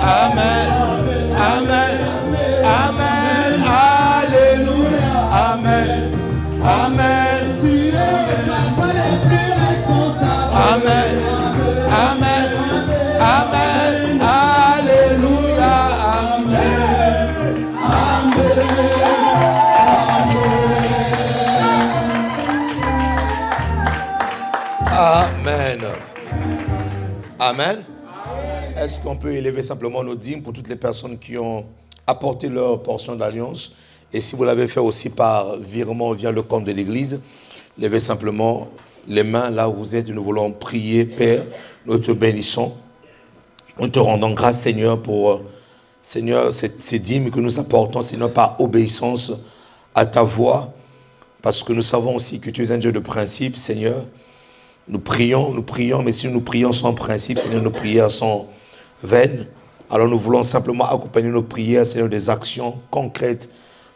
Amen. Amen. Amen. Alléluia. Amen. Amen. Amen. Amen. Amen. Alléluia. Amen. Amen. Est-ce qu'on peut élever simplement nos dîmes pour toutes les personnes qui ont apporté leur portion d'alliance? Et si vous l'avez fait aussi par virement via le compte de l'église, levez simplement les mains là où vous êtes. Nous voulons prier, Père. Nous te bénissons. Nous te rendons grâce, Seigneur, pour Seigneur, ces dîmes que nous apportons, Seigneur, par obéissance à ta voix. Parce que nous savons aussi que tu es un Dieu de principe, Seigneur. Nous prions, mais si nous prions sans principe, Seigneur, nos prières sont vaines. Alors nous voulons simplement accompagner nos prières, Seigneur, des actions concrètes,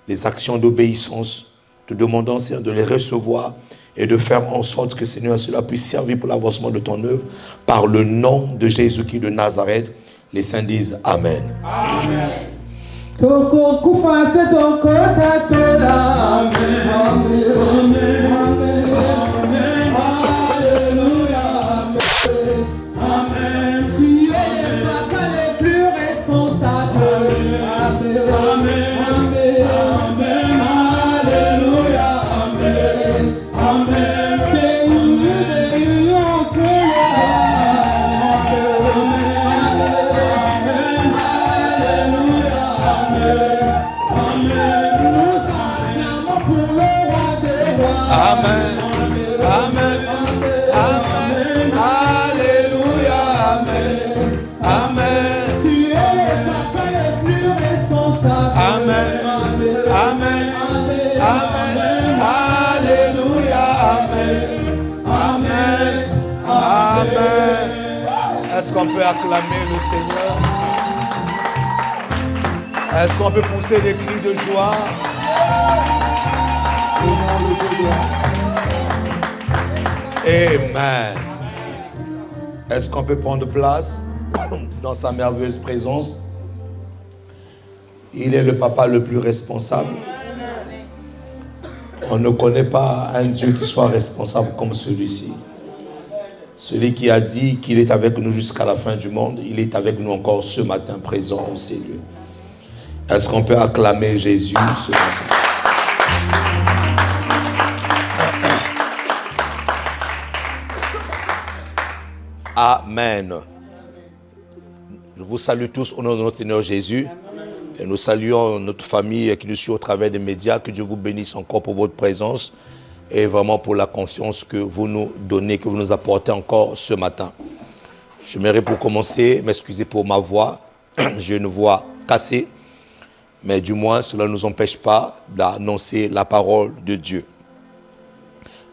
des actions d'obéissance. Te demandons, Seigneur, de les recevoir et de faire en sorte que, Seigneur, cela puisse servir pour l'avancement de ton œuvre. Par le nom de Jésus-Christ de Nazareth, les saints disent Amen. Amen. Est-ce qu'on peut acclamer le Seigneur? Est-ce qu'on peut pousser des cris de joie? Au nom de Dieu. Amen. Est-ce qu'on peut prendre place dans sa merveilleuse présence? Il est le papa le plus responsable. On ne connaît pas un Dieu qui soit responsable comme celui-ci. Celui qui a dit qu'il est avec nous jusqu'à la fin du monde, il est avec nous encore ce matin, présent en ces lieux. Est-ce qu'on peut acclamer Jésus ce matin? Amen. Je vous salue tous au nom de notre Seigneur Jésus. Et nous saluons notre famille qui nous suit au travers des médias. Que Dieu vous bénisse encore pour votre présence. Et vraiment pour la confiance que vous nous donnez, que vous nous apportez encore ce matin. J'aimerais pour commencer m'excuser pour ma voix. J'ai une voix cassée, mais du moins cela ne nous empêche pas d'annoncer la parole de Dieu.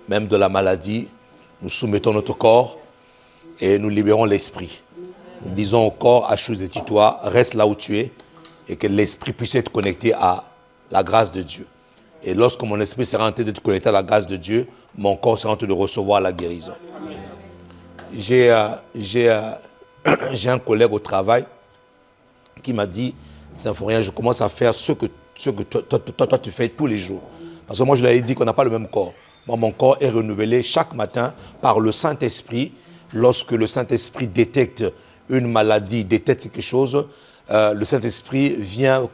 Même de la maladie, nous soumettons notre corps et nous libérons l'esprit. Nous disons au corps, achuse-toi, reste là où tu es et que l'esprit puisse être connecté à la grâce de Dieu. Et lorsque mon esprit sera en train d'être connecté à la grâce de Dieu, mon corps sera en train de recevoir la guérison. J'ai un collègue au travail qui m'a dit, Symphorien, je commence à faire ce que toi tu fais tous les jours. Parce que moi je lui ai dit qu'on n'a pas le même corps. Moi mon corps est renouvelé chaque matin par le Saint-Esprit. Lorsque le Saint-Esprit détecte une maladie, détecte quelque chose, le Saint-Esprit vient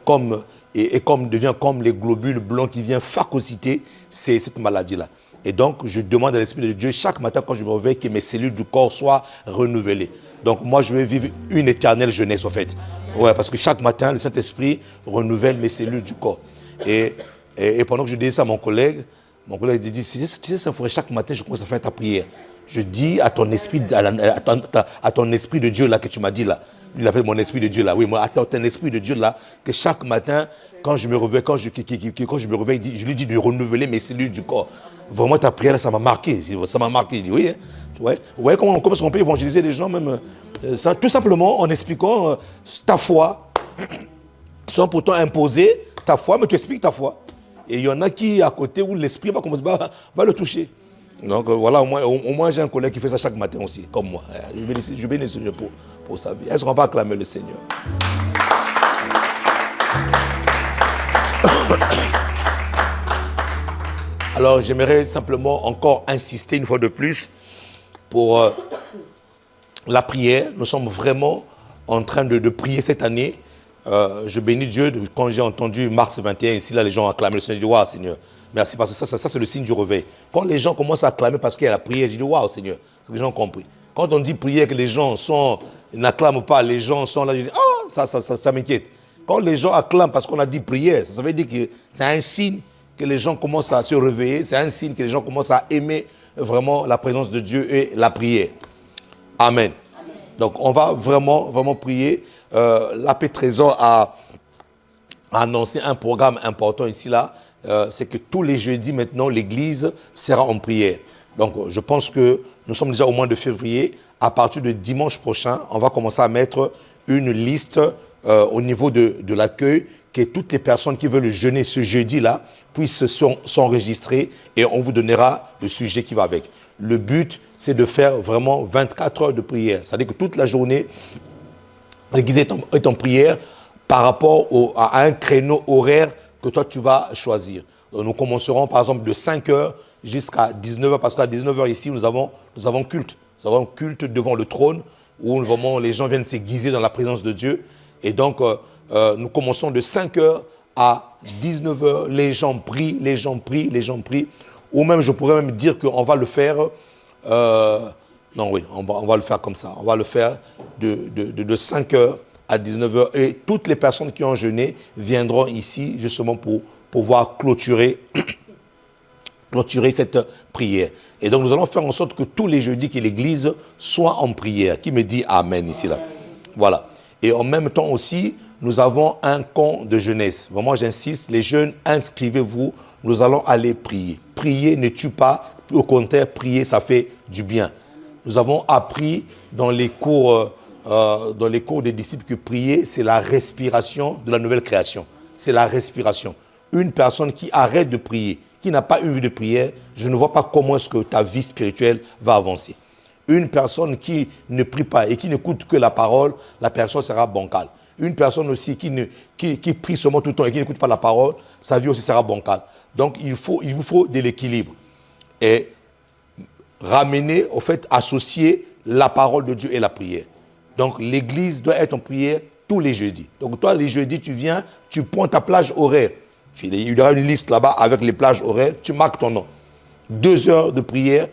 devient comme les globules blancs qui viennent phagocyter cette maladie-là. Et donc, je demande à l'Esprit de Dieu chaque matin quand je me réveille que mes cellules du corps soient renouvelées. Donc, moi, je vais vivre une éternelle jeunesse, en fait. Ouais, parce que chaque matin, le Saint-Esprit renouvelle mes cellules du corps. Et pendant que je disais ça à mon collègue dit, tu sais, ça ferait chaque matin, je commence à faire ta prière. Je dis à ton esprit, à ton esprit de Dieu là que tu m'as dit là, il appelle mon esprit de Dieu là, oui, moi, à ton esprit de Dieu là, que chaque matin, quand je me réveille, je lui dis de renouveler mes cellules du corps. Vraiment, ta prière là, ça m'a marqué. Ça m'a marqué. Je dis, oui, hein, vous voyez comment est-ce qu'on peut évangéliser les gens même tout simplement en expliquant ta foi, sans pourtant imposer ta foi, mais tu expliques ta foi. Et il y en a qui, à côté, où l'esprit va le toucher. Donc voilà, au moins j'ai un collègue qui fait ça chaque matin aussi, comme moi. Je bénis le Seigneur pour sa vie. Est-ce qu'on va acclamer le Seigneur? Alors j'aimerais simplement encore insister une fois de plus pour la prière. Nous sommes vraiment en train de prier cette année. Je bénis Dieu quand j'ai entendu mars 21, ici là les gens acclament le Seigneur. Je dis waouh Seigneur, merci parce que ça c'est le signe du réveil. Quand les gens commencent à acclamer parce qu'il y a la prière, je dis waouh Seigneur, c'est que les gens ont compris. Quand on dit prière que les gens n'acclament pas, les gens sont là, je dis oh ça m'inquiète. Quand les gens acclament parce qu'on a dit prière, ça veut dire que c'est un signe que les gens commencent à se réveiller, c'est un signe que les gens commencent à aimer vraiment la présence de Dieu et la prière. Amen. Amen. Donc on va vraiment prier. L'AP Trésor a annoncé un programme important ici là. C'est que tous les jeudis maintenant, l'église sera en prière. Donc je pense que nous sommes déjà au mois de février. À partir de dimanche prochain, on va commencer à mettre une liste au niveau de l'accueil, que toutes les personnes qui veulent jeûner ce jeudi-là puissent s'enregistrer et on vous donnera le sujet qui va avec. Le but, c'est de faire vraiment 24 heures de prière. C'est-à-dire que toute la journée, l'église est en prière par rapport à un créneau horaire que toi, tu vas choisir. Donc, nous commencerons, par exemple, de 5 heures jusqu'à 19 heures, parce qu'à 19 heures ici, nous avons culte. Nous avons culte devant le trône, où vraiment les gens viennent s'aiguiser dans la présence de Dieu. Et donc, nous commençons de 5 heures à 19 heures. Les gens prient. Ou même, je pourrais même dire qu'on va le faire... on va le faire comme ça. On va le faire de 5 heures à 19 heures. Et toutes les personnes qui ont jeûné viendront ici justement pour pouvoir clôturer cette prière. Et donc, nous allons faire en sorte que tous les jeudis que l'église soit en prière. Qui me dit Amen ici, là? Voilà. Et en même temps aussi, nous avons un camp de jeunesse. Vraiment, j'insiste, les jeunes, inscrivez-vous. Nous allons aller prier. Prier ne tue pas. Au contraire, prier, ça fait du bien. Nous avons appris dans les cours des disciples que prier, c'est la respiration de la nouvelle création. C'est la respiration. Une personne qui arrête de prier, qui n'a pas une vie de prière, je ne vois pas comment est-ce que ta vie spirituelle va avancer. Une personne qui ne prie pas et qui n'écoute que la parole, la personne sera bancale. Une personne aussi qui prie seulement tout le temps et qui n'écoute pas la parole, sa vie aussi sera bancale. Donc il vous faut de l'équilibre. Et ramener, au fait, associer la parole de Dieu et la prière. Donc l'église doit être en prière tous les jeudis. Donc toi, les jeudis, tu viens, tu prends ta plage horaire. Il y aura une liste là-bas avec les plages horaires, tu marques ton nom. 2 heures de prière,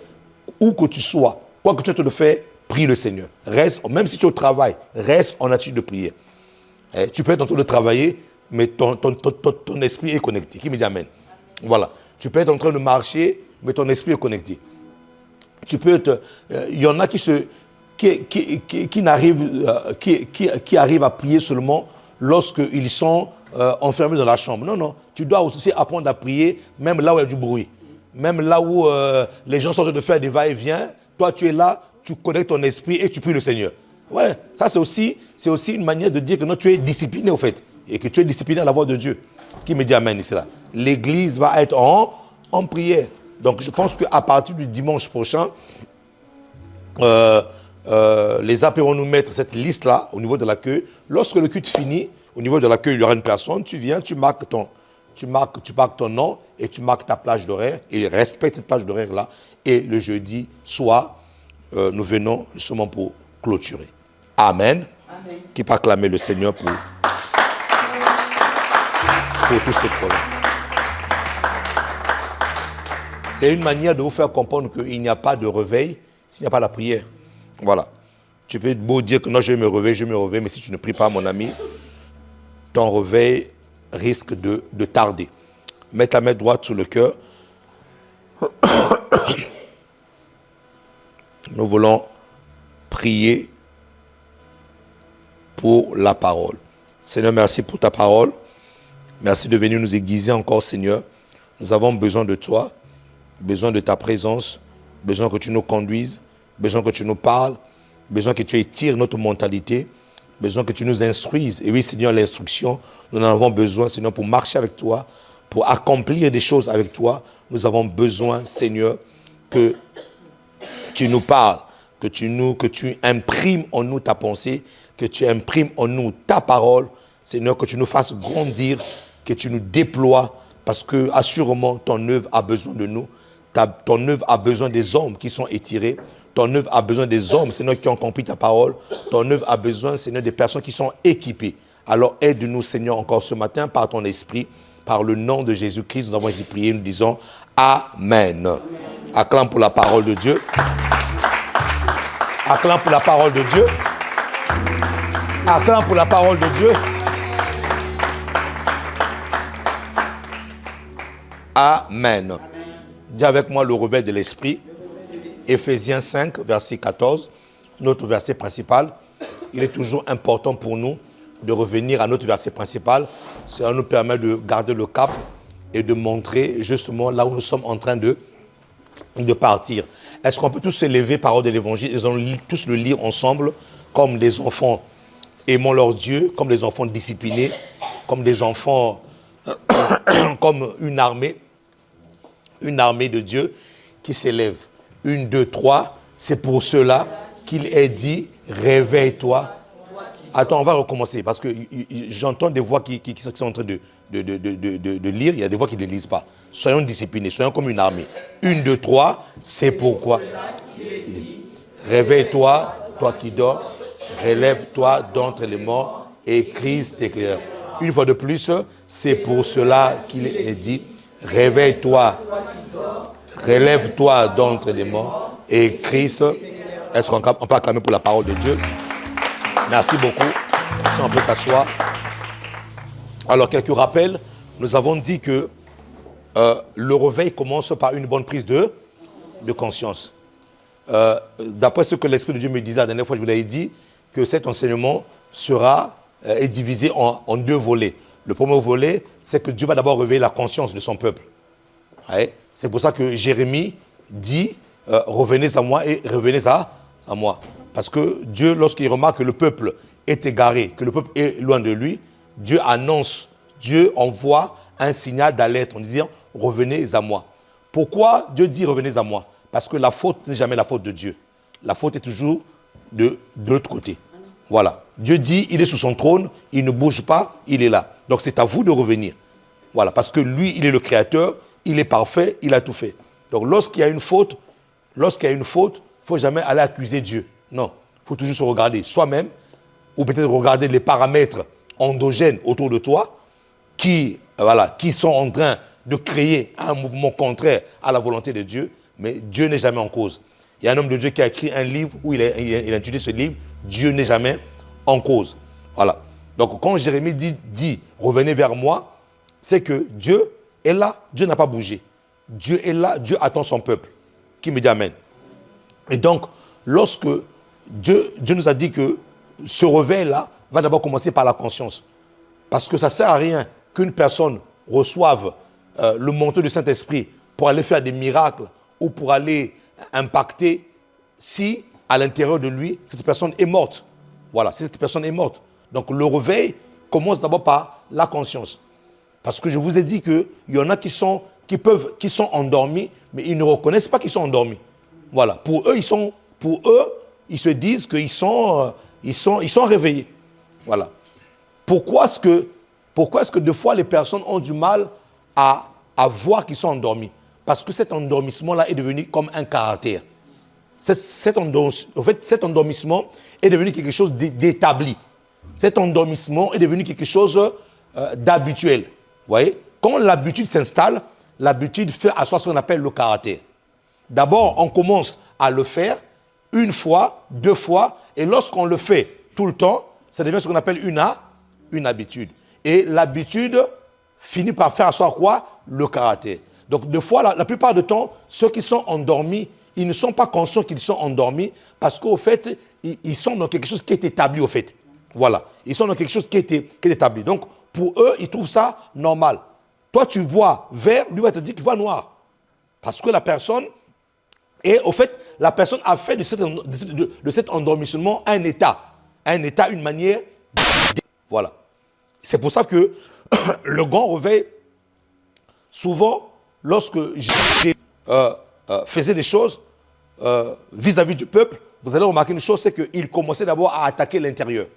où que tu sois, quoi que tu aies de faire, prie le Seigneur. Reste, même si tu es au travail, reste en attitude de prière. Tu peux être en train de travailler, mais ton esprit est connecté. Qui me dit Amen? Voilà. Tu peux être en train de marcher, mais ton esprit est connecté. Tu peux être... Il y en a qui arrivent à prier seulement lorsqu'ils sont enfermés dans la chambre. Non. Tu dois aussi apprendre à prier, même là où il y a du bruit. Même là où les gens sont en train de faire des va-et-vient. Toi, tu es là, tu connectes ton esprit et tu pries le Seigneur. Ouais, ça c'est aussi une manière de dire que non, tu es discipliné au fait. Et que tu es discipliné à la voix de Dieu. Qui me dit Amen ici là? L'église va être en prière. Donc je pense qu'à partir du dimanche prochain, les AP vont nous mettre cette liste-là au niveau de l'accueil. Lorsque le culte finit, au niveau de l'accueil, il y aura une personne, tu viens, tu marques ton nom et tu marques ta plage d'horaire et respecte cette plage d'horaire-là. Et le jeudi soir, nous venons justement pour clôturer. Amen. Amen. Qui peut acclamer le Seigneur pour tous ces problèmes. C'est une manière de vous faire comprendre qu'il n'y a pas de réveil s'il n'y a pas la prière. Voilà. Tu peux beau dire que non, je vais me réveiller, mais si tu ne pries pas, mon ami, ton réveil risque de tarder. Mets ta main droite sur le cœur. Nous voulons prier pour la parole. Seigneur, merci pour ta parole. Merci de venir nous aiguiser encore, Seigneur. Nous avons besoin de toi, besoin de ta présence, besoin que tu nous conduises, besoin que tu nous parles, besoin que tu étires notre mentalité, besoin que tu nous instruises. Et oui, Seigneur, l'instruction, nous en avons besoin, Seigneur, pour marcher avec toi, pour accomplir des choses avec toi. Nous avons besoin, Seigneur, que tu nous parles, que tu imprimes en nous ta pensée, que tu imprimes en nous ta parole. Seigneur, que tu nous fasses grandir, que tu nous déploies, parce que assurément ton œuvre a besoin de nous. Ton œuvre a besoin des hommes qui sont étirés. Ton œuvre a besoin des hommes, Seigneur, qui ont compris ta parole. Ton œuvre a besoin, Seigneur, des personnes qui sont équipées. Alors aide-nous, Seigneur, encore ce matin, par ton esprit, par le nom de Jésus-Christ. Nous avons ainsi prié, nous disons Amen. Acclame pour la parole de Dieu. Acclame pour la parole de Dieu. Acclame pour la parole de Dieu. Amen. Dis avec moi le réveil de l'esprit. Éphésiens 5, verset 14, notre verset principal. Il est toujours important pour nous de revenir à notre verset principal. Cela nous permet de garder le cap et de montrer justement là où nous sommes en train de partir. Est-ce qu'on peut tous se lever, parole de l'évangile, et nous allons tous le lire ensemble, comme des enfants aimant leur Dieu, comme des enfants disciplinés, comme des enfants, comme une armée de Dieu qui s'élève. 1, 2, 3, c'est pour cela qu'il est dit, réveille-toi. Attends, on va recommencer, parce que j'entends des voix qui sont en train de lire, il y a des voix qui ne lisent pas. Soyons disciplinés, soyons comme une armée. 1, 2, 3, c'est pourquoi. Réveille-toi, toi qui dors, relève-toi d'entre les morts, et Christ t'éclaire. Une fois de plus, c'est pour cela qu'il est dit, réveille-toi, relève-toi d'entre les morts, et Christ, est-ce qu'on peut acclamer pour la parole de Dieu? Merci beaucoup. Si on peut s'asseoir. Alors, quelques rappels. Nous avons dit que le réveil commence par une bonne prise de conscience. D'après ce que l'Esprit de Dieu me disait la dernière fois, je vous l'avais dit, que cet enseignement est divisé en 2 volets. Le premier volet, c'est que Dieu va d'abord réveiller la conscience de son peuple. Ouais. C'est pour ça que Jérémie dit revenez à moi et revenez à moi. Parce que Dieu, lorsqu'il remarque que le peuple est égaré, que le peuple est loin de lui, Dieu annonce, Dieu envoie un signal d'alerte en disant revenez à moi. Pourquoi Dieu dit revenez à moi? Parce que la faute n'est jamais la faute de Dieu. La faute est toujours de l'autre côté. Voilà. Dieu dit il est sous son trône, il ne bouge pas, il est là. Donc c'est à vous de revenir. Voilà. Parce que lui, il est le créateur, il est parfait, il a tout fait. Donc lorsqu'il y a une faute, il ne faut jamais aller accuser Dieu. Non, il faut toujours se regarder soi-même, ou peut-être regarder les paramètres endogènes autour de toi qui sont en train de créer un mouvement contraire à la volonté de Dieu, mais Dieu n'est jamais en cause. Il y a un homme de Dieu qui a écrit un livre où il a intitulé ce livre « Dieu n'est jamais en cause ». Voilà. Donc quand Jérémie dit « revenez vers moi », c'est que Dieu est là, Dieu n'a pas bougé. Dieu est là, Dieu attend son peuple. Qui me dit Amen. Et donc, lorsque Dieu nous a dit que ce réveil-là va d'abord commencer par la conscience. Parce que ça ne sert à rien qu'une personne reçoive le manteau du Saint-Esprit pour aller faire des miracles ou pour aller impacter si, à l'intérieur de lui, cette personne est morte. Voilà, si cette personne est morte. Donc le réveil commence d'abord par la conscience. Parce que je vous ai dit qu'il y en a qui sont endormis, mais ils ne reconnaissent pas qu'ils sont endormis. Voilà, pour eux, ils se disent qu'ils sont réveillés. Voilà. Pourquoi est-ce que des fois les personnes ont du mal à voir qu'ils sont endormis? Parce que cet endormissement-là est devenu comme un caractère. Cet endormissement est devenu quelque chose d'établi. Cet endormissement est devenu quelque chose d'habituel. Vous voyez? Quand l'habitude s'installe, l'habitude fait asseoir ce qu'on appelle le caractère. D'abord, on commence à le faire 1 fois, 2 fois, et lorsqu'on le fait tout le temps, ça devient ce qu'on appelle une habitude. Et l'habitude finit par faire asseoir quoi? Le caractère. Donc, des fois, la plupart du temps, ceux qui sont endormis, ils ne sont pas conscients qu'ils sont endormis parce qu'au fait, ils sont dans quelque chose qui est établi, au fait. Voilà. Ils sont dans quelque chose qui est établi. Donc, pour eux, ils trouvent ça normal. Toi, tu vois vert, lui va te dire qu'il voit noir. Parce que la personne, la personne a fait de cet endormissement un état, une manière. Voilà. C'est pour ça que le grand réveil, souvent, lorsque j'ai faisait des choses vis-à-vis du peuple, vous allez remarquer une chose, c'est qu'il commençait d'abord à attaquer l'intérieur.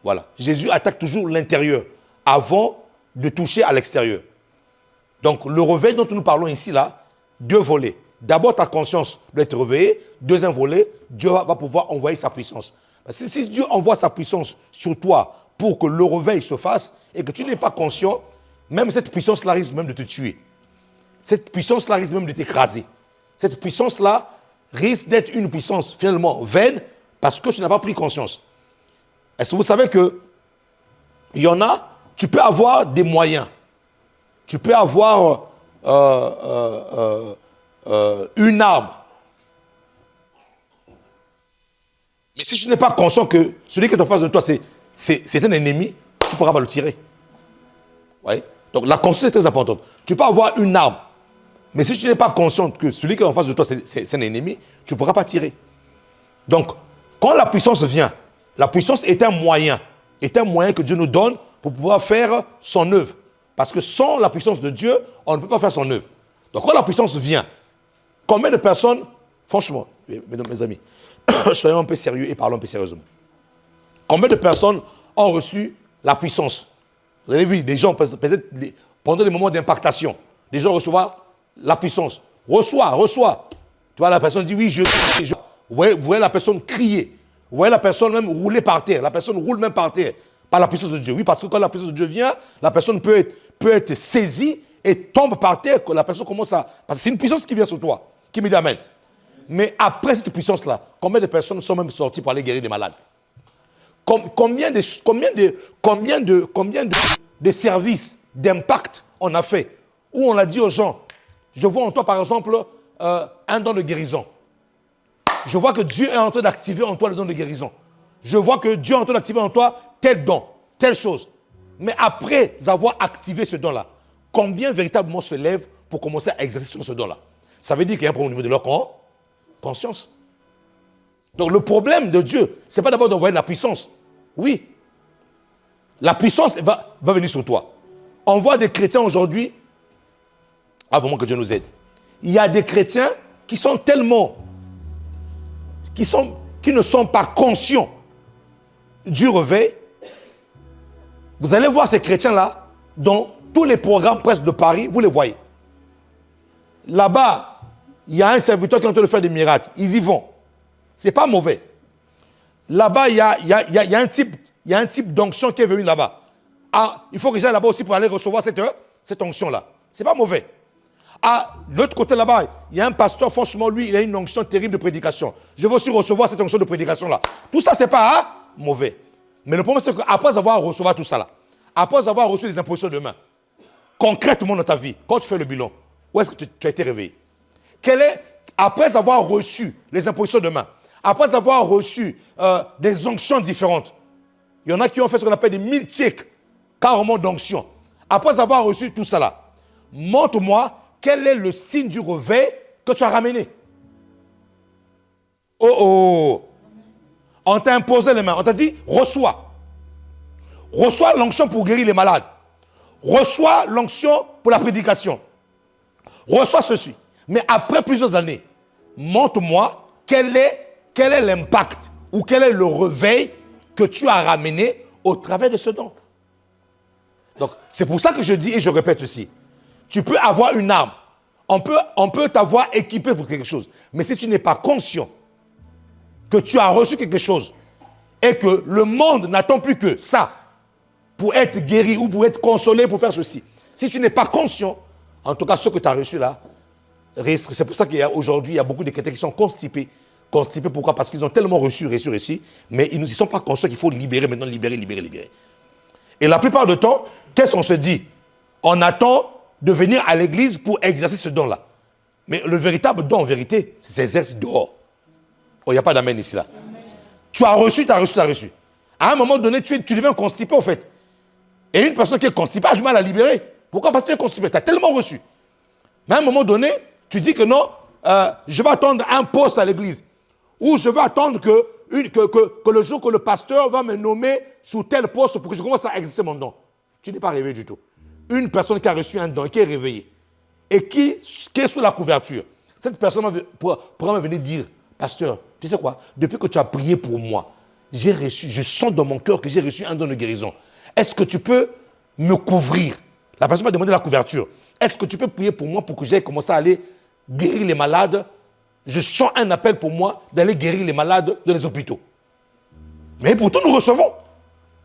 Voilà. Jésus attaque toujours l'intérieur avant de toucher à l'extérieur. Donc, le réveil dont nous parlons ici, là, 2 volets. D'abord, ta conscience doit être réveillée. Deuxième volet, Dieu va pouvoir envoyer sa puissance. Parce que si Dieu envoie sa puissance sur toi pour que le réveil se fasse et que tu n'es pas conscient, même cette puissance-là risque même de te tuer. Cette puissance-là risque même de t'écraser. Cette puissance-là risque d'être une puissance finalement vaine parce que tu n'as pas pris conscience. Est-ce que vous savez que il y en a, tu peux avoir des moyens. Tu peux avoir une arme. Mais si tu n'es pas conscient que celui qui est en face de toi, c'est un ennemi, tu ne pourras pas le tirer. Ouais. Donc la conscience est très importante. Tu peux avoir une arme. Mais si tu n'es pas conscient que celui qui est en face de toi, c'est un ennemi, tu ne pourras pas tirer. Donc, quand la puissance vient, la puissance est un moyen que Dieu nous donne pour pouvoir faire son œuvre. Parce que sans la puissance de Dieu, on ne peut pas faire son œuvre. Donc quand la puissance vient, combien de personnes, franchement, mes amis, soyons un peu sérieux et parlons un peu sérieusement. Combien de personnes ont reçu la puissance? Vous avez vu, des gens, peut-être pendant les moments d'impactation, des gens reçoivent la puissance. Reçoit. Tu vois, la personne dit oui, je. Vous voyez la personne crier. Vous voyez la personne même rouler par terre. La personne roule même par terre par la puissance de Dieu. Oui, parce que quand la puissance de Dieu vient, la personne peut être saisie et tombe par terre. Que la personne commence à... Parce que c'est une puissance qui vient sur toi, qui me dit amen. Mais après cette puissance-là, combien de personnes sont même sorties pour aller guérir des malades? Combien de services d'impact on a fait où on a dit aux gens, je vois en toi par exemple un don de guérison. Je vois que Dieu est en train d'activer en toi le don de guérison. Je vois que Dieu est en train d'activer en toi tel don, telle chose. Mais après avoir activé ce don-là, combien véritablement se lèvent pour commencer à exercer sur ce don-là? Ça veut dire qu'il y a un problème au niveau de leur conscience. Donc le problème de Dieu, ce n'est pas d'abord d'envoyer de la puissance. Oui. La puissance va venir sur toi. On voit des chrétiens aujourd'hui, vraiment que Dieu nous aide. Il y a des chrétiens qui sont tellement, qui ne sont pas conscients du réveil. Vous allez voir ces chrétiens-là, dans tous les programmes presque de Paris, vous les voyez. Là-bas, il y a un serviteur qui est en train de faire des miracles. Ils y vont. Ce n'est pas mauvais. Là-bas, il y a un type d'onction qui est venu là-bas. Ah, il faut que j'aille là-bas aussi pour aller recevoir cette onction-là. Ce n'est pas mauvais. À l'autre côté là-bas, il y a un pasteur, franchement, lui, il a une onction terrible de prédication. Je veux aussi recevoir cette onction de prédication-là. Tout ça, ce n'est pas mauvais. Mais le problème, c'est qu'après avoir reçu tout ça, là, après avoir reçu les impositions de main, concrètement dans ta vie, quand tu fais le bilan, où est-ce que tu as été réveillé? Après avoir reçu les impositions de main, après avoir reçu des onctions différentes, il y en a qui ont fait ce qu'on appelle des multièques, carrément d'onctions. Après avoir reçu tout ça là, montre-moi quel est le signe du réveil que tu as ramené. Oh. On t'a imposé les mains, on t'a dit, reçois. Reçois l'onction pour guérir les malades. Reçois l'onction pour la prédication. Reçois ceci. Mais après plusieurs années, montre-moi quel est l'impact ou quel est le réveil que tu as ramené au travers de ce don. Donc, c'est pour ça que je dis et je répète ceci. Tu peux avoir une arme. On peut t'avoir équipé pour quelque chose. Mais si tu n'es pas conscient que tu as reçu quelque chose et que le monde n'attend plus que ça pour être guéri ou pour être consolé, pour faire ceci. Si tu n'es pas conscient, en tout cas ce que tu as reçu là, risque. C'est pour ça qu'aujourd'hui, il y a beaucoup de chrétiens qui sont constipés. Constipés, pourquoi? Parce qu'ils ont tellement reçu, mais ils ne sont pas conscients qu'il faut libérer maintenant, libérer. Et la plupart du temps, qu'est-ce qu'on se dit? On attend de venir à l'église pour exercer ce don-là. Mais le véritable don, en vérité, s'exerce dehors. Oh, il n'y a pas d'amen ici, là. Amen. Tu as reçu. À un moment donné, tu deviens constipé, en fait. Et une personne qui est constipée a du mal à libérer. Pourquoi? Parce que tu es constipé, tu as tellement reçu. Mais à un moment donné, tu dis que non, je vais attendre un poste à l'église. Ou je vais attendre que le jour que le pasteur va me nommer sous tel poste pour que je commence à exercer mon don. Tu n'es pas réveillé du tout. Une personne qui a reçu un don, qui est réveillée, et qui est sous la couverture, Cette personne pourra me venir dire, pasteur, tu sais quoi, depuis que tu as prié pour moi, je sens dans mon cœur que j'ai reçu un don de guérison. Est-ce que tu peux me couvrir? La personne m'a demandé la couverture. Est-ce que tu peux prier pour moi pour que j'aille commencer à aller guérir les malades? Je sens un appel pour moi d'aller guérir les malades dans les hôpitaux. Mais pourtant, nous recevons.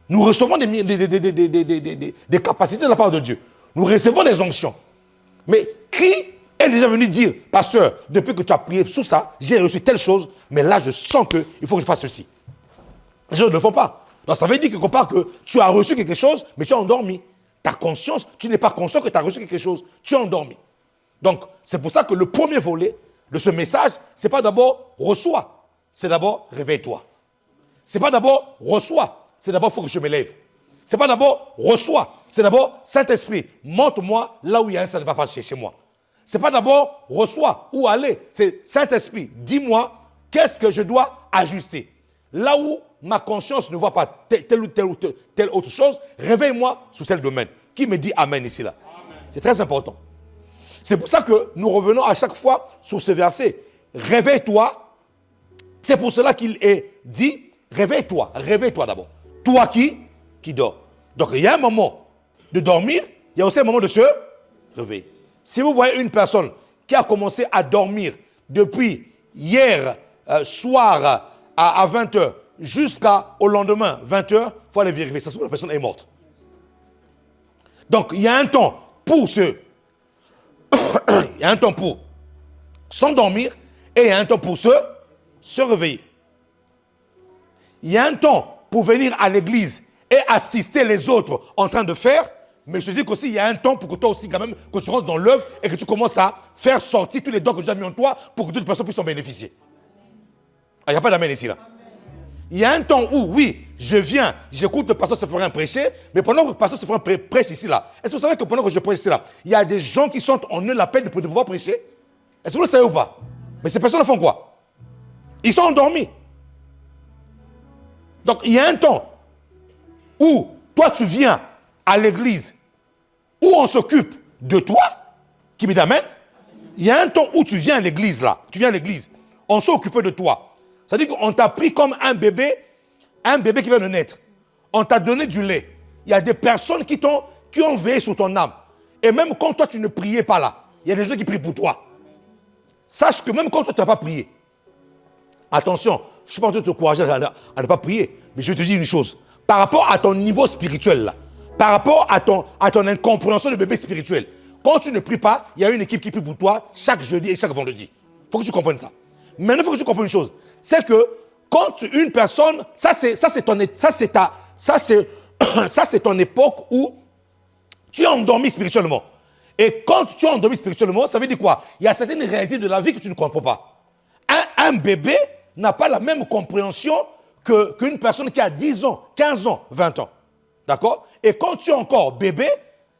Nous recevons des capacités de la part de Dieu. Nous recevons des onctions. Mais qui est déjà venu dire, pasteur, depuis que tu as prié sous ça, j'ai reçu telle chose, mais là, je sens qu'il faut que je fasse ceci. Les gens ne le font pas. Donc, ça veut dire quelque part que tu as reçu quelque chose, mais tu es endormi. Ta conscience, tu n'es pas conscient que tu as reçu quelque chose. Tu es endormi. Donc, c'est pour ça que le premier volet de ce message, ce n'est pas d'abord reçois, c'est d'abord réveille-toi. Ce n'est pas d'abord reçois, c'est d'abord il faut que je me lève. Ce n'est pas d'abord reçois, c'est d'abord Saint-Esprit, montre-moi là où il y a un, ça ne va pas chez moi. Ce n'est pas d'abord reçois, où aller, c'est Saint-Esprit, dis-moi qu'est-ce que je dois ajuster. Là où ma conscience ne voit pas telle ou telle autre chose, réveille-moi sous tel domaine. Qui me dit Amen ici là? C'est très important. C'est pour ça que nous revenons à chaque fois sur ce verset. Réveille-toi. C'est pour cela qu'il est dit, réveille-toi d'abord. Toi qui dors. Donc il y a un moment de dormir, il y a aussi un moment de se réveiller. Si vous voyez une personne qui a commencé à dormir depuis hier soir à 20h jusqu'au lendemain 20h, il faut aller vérifier. Ça se trouve la personne est morte. Donc il y a un temps pour il y a un temps pour s'endormir et il y a un temps pour se réveiller. Il y a un temps pour venir à l'église et assister les autres en train de faire, mais je te dis qu'aussi il y a un temps pour que toi aussi quand même, que tu rentres dans l'œuvre et que tu commences à faire sortir tous les dons que tu as mis en toi pour que d'autres personnes puissent en bénéficier. Ah, il n'y a pas d'amen ici là. Il y a un temps où, oui, je viens, j'écoute le pasteur Séphorin prêcher, mais pendant que le pasteur Séphorin prêche ici là, est-ce que vous savez que pendant que je prêche ici là, il y a des gens qui sont en eux l'appel de pouvoir prêcher? Est-ce que vous le savez ou pas? Mais ces personnes font quoi? Ils sont endormis. Donc il y a un temps où toi tu viens à l'église, où on s'occupe de toi, qui me dit amen. Il y a un temps où tu viens à l'église là, tu viens à l'église, on s'est occupé de toi. C'est-à-dire qu'on t'a pris comme un bébé qui vient de naître. On t'a donné du lait. Il y a des personnes qui ont veillé sur ton âme. Et même quand toi tu ne priais pas là, il y a des gens qui prient pour toi. Sache que même quand toi tu n'as pas prié, attention, je ne suis pas en train de te encourager à ne pas prier, mais je te dis une chose. Par rapport à ton niveau spirituel là, par rapport à ton incompréhension de bébé spirituel, quand tu ne pries pas, il y a une équipe qui prie pour toi chaque jeudi et chaque vendredi. Il faut que tu comprennes ça. Maintenant, il faut que tu comprennes une chose. C'est que quand une personne, ça c'est ton époque où tu es endormi spirituellement. Et quand tu es endormi spirituellement, ça veut dire quoi? Il y a certaines réalités de la vie que tu ne comprends pas. Un bébé n'a pas la même compréhension qu'une personne qui a 10 ans, 15 ans, 20 ans. D'accord? Et quand tu es encore bébé,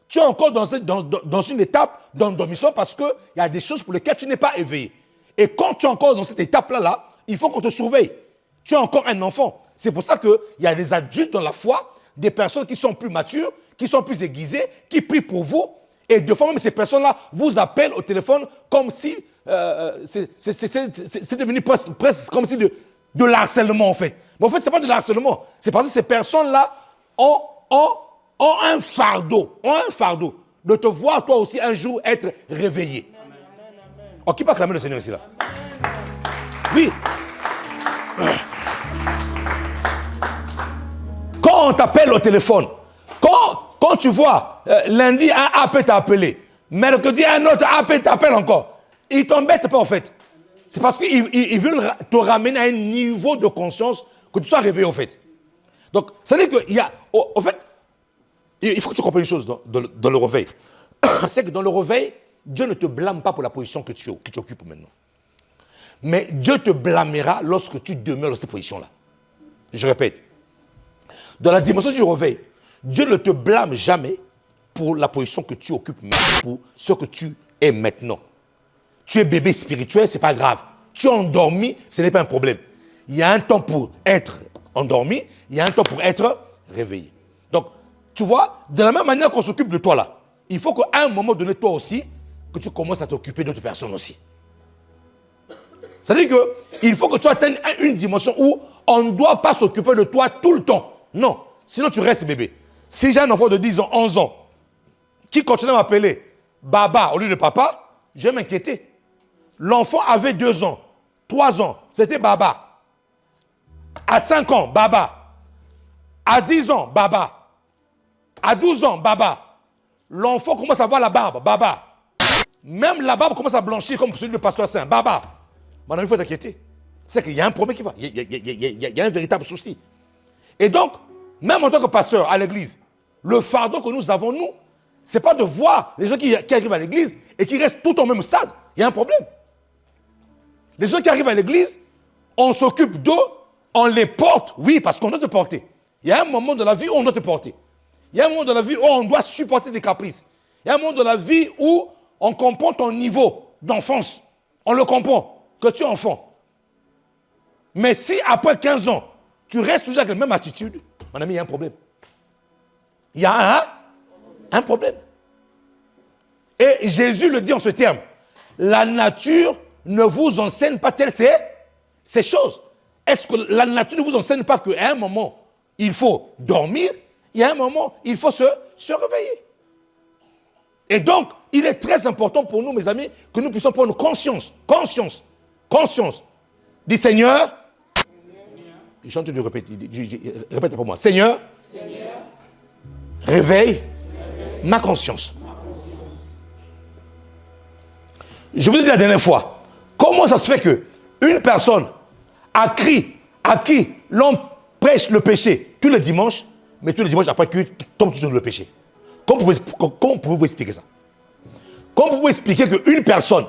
tu es encore dans une étape d'endormissement parce qu'il y a des choses pour lesquelles tu n'es pas éveillé. Et quand tu es encore dans cette étape-là, il faut qu'on te surveille. Tu es encore un enfant. C'est pour ça qu'il y a des adultes dans la foi, des personnes qui sont plus matures, qui sont plus aiguisées, qui prient pour vous. Et de fois même, ces personnes-là vous appellent au téléphone comme si c'est devenu presque comme si de l'harcèlement en fait. Mais en fait, ce n'est pas de l'harcèlement. C'est parce que ces personnes-là ont un fardeau de te voir toi aussi un jour être réveillé. Oh, qui peut acclamer le Seigneur ici là? Oui. Quand on t'appelle au téléphone, quand tu vois lundi un AP t'a appelé, mercredi un autre AP t'appelle encore, ils ne t'embêtent pas en fait. C'est parce qu'ils veulent te ramener à un niveau de conscience que tu sois réveillé en fait. Donc, ça veut dire qu'il y a, en fait, il faut que tu comprennes une chose dans le réveil. C'est que dans le réveil, Dieu ne te blâme pas pour la position que tu occupes maintenant. Mais Dieu te blâmera lorsque tu demeures dans cette position-là. Je répète. Dans la dimension du réveil, Dieu ne te blâme jamais pour la position que tu occupes maintenant, pour ce que tu es maintenant. Tu es bébé spirituel, ce n'est pas grave. Tu es endormi, ce n'est pas un problème. Il y a un temps pour être endormi, il y a un temps pour être réveillé. Donc, tu vois, de la même manière qu'on s'occupe de toi là, il faut qu'à un moment donné, toi aussi, que tu commences à t'occuper d'autres personnes aussi. C'est-à-dire qu'il faut que tu atteignes une dimension où on ne doit pas s'occuper de toi tout le temps. Non, sinon tu restes bébé. Si j'ai un enfant de 10 ans, 11 ans, qui continue à m'appeler Baba au lieu de papa, je vais m'inquiéter. L'enfant avait 2 ans, 3 ans, c'était Baba. À 5 ans, Baba. À 10 ans, Baba. À 12 ans, Baba. L'enfant commence à voir la barbe, Baba. Même la barbe commence à blanchir comme celui du pasteur Saint, Baba. Mon ami, il faut t'inquiéter. C'est qu'il y a un problème qui va. Il y a un véritable souci. Et donc, même en tant que pasteur à l'église, le fardeau que nous avons, nous, ce n'est pas de voir les gens qui arrivent à l'église et qui restent tout au même stade. Il y a un problème. Les gens qui arrivent à l'église, on s'occupe d'eux, on les porte, oui, parce qu'on doit te porter. Il y a un moment de la vie où on doit te porter. Il y a un moment de la vie où on doit supporter des caprices. Il y a un moment de la vie où on comprend ton niveau d'enfance. On le comprend, que tu es enfant. Mais si après 15 ans, tu restes toujours avec la même attitude, mon ami, il y a un problème. Il y a un problème. Et Jésus le dit en ce terme. La nature ne vous enseigne pas telles ces choses. Est-ce que la nature ne vous enseigne pas qu'à un moment, il faut dormir, il y a un moment, il faut se réveiller. Et donc, il est très important pour nous, mes amis, que nous puissions prendre conscience. Dis Seigneur, je chante de répéter, répète pour moi. Seigneur, réveille ma conscience. Je vous ai dit la dernière fois, comment ça se fait qu'une personne à qui l'on prêche le péché tous les dimanches, mais tous les dimanches après qu'il tombe toujours dans le péché? Comment pouvez-vous expliquer ça? Comment pouvez-vous expliquer qu'une personne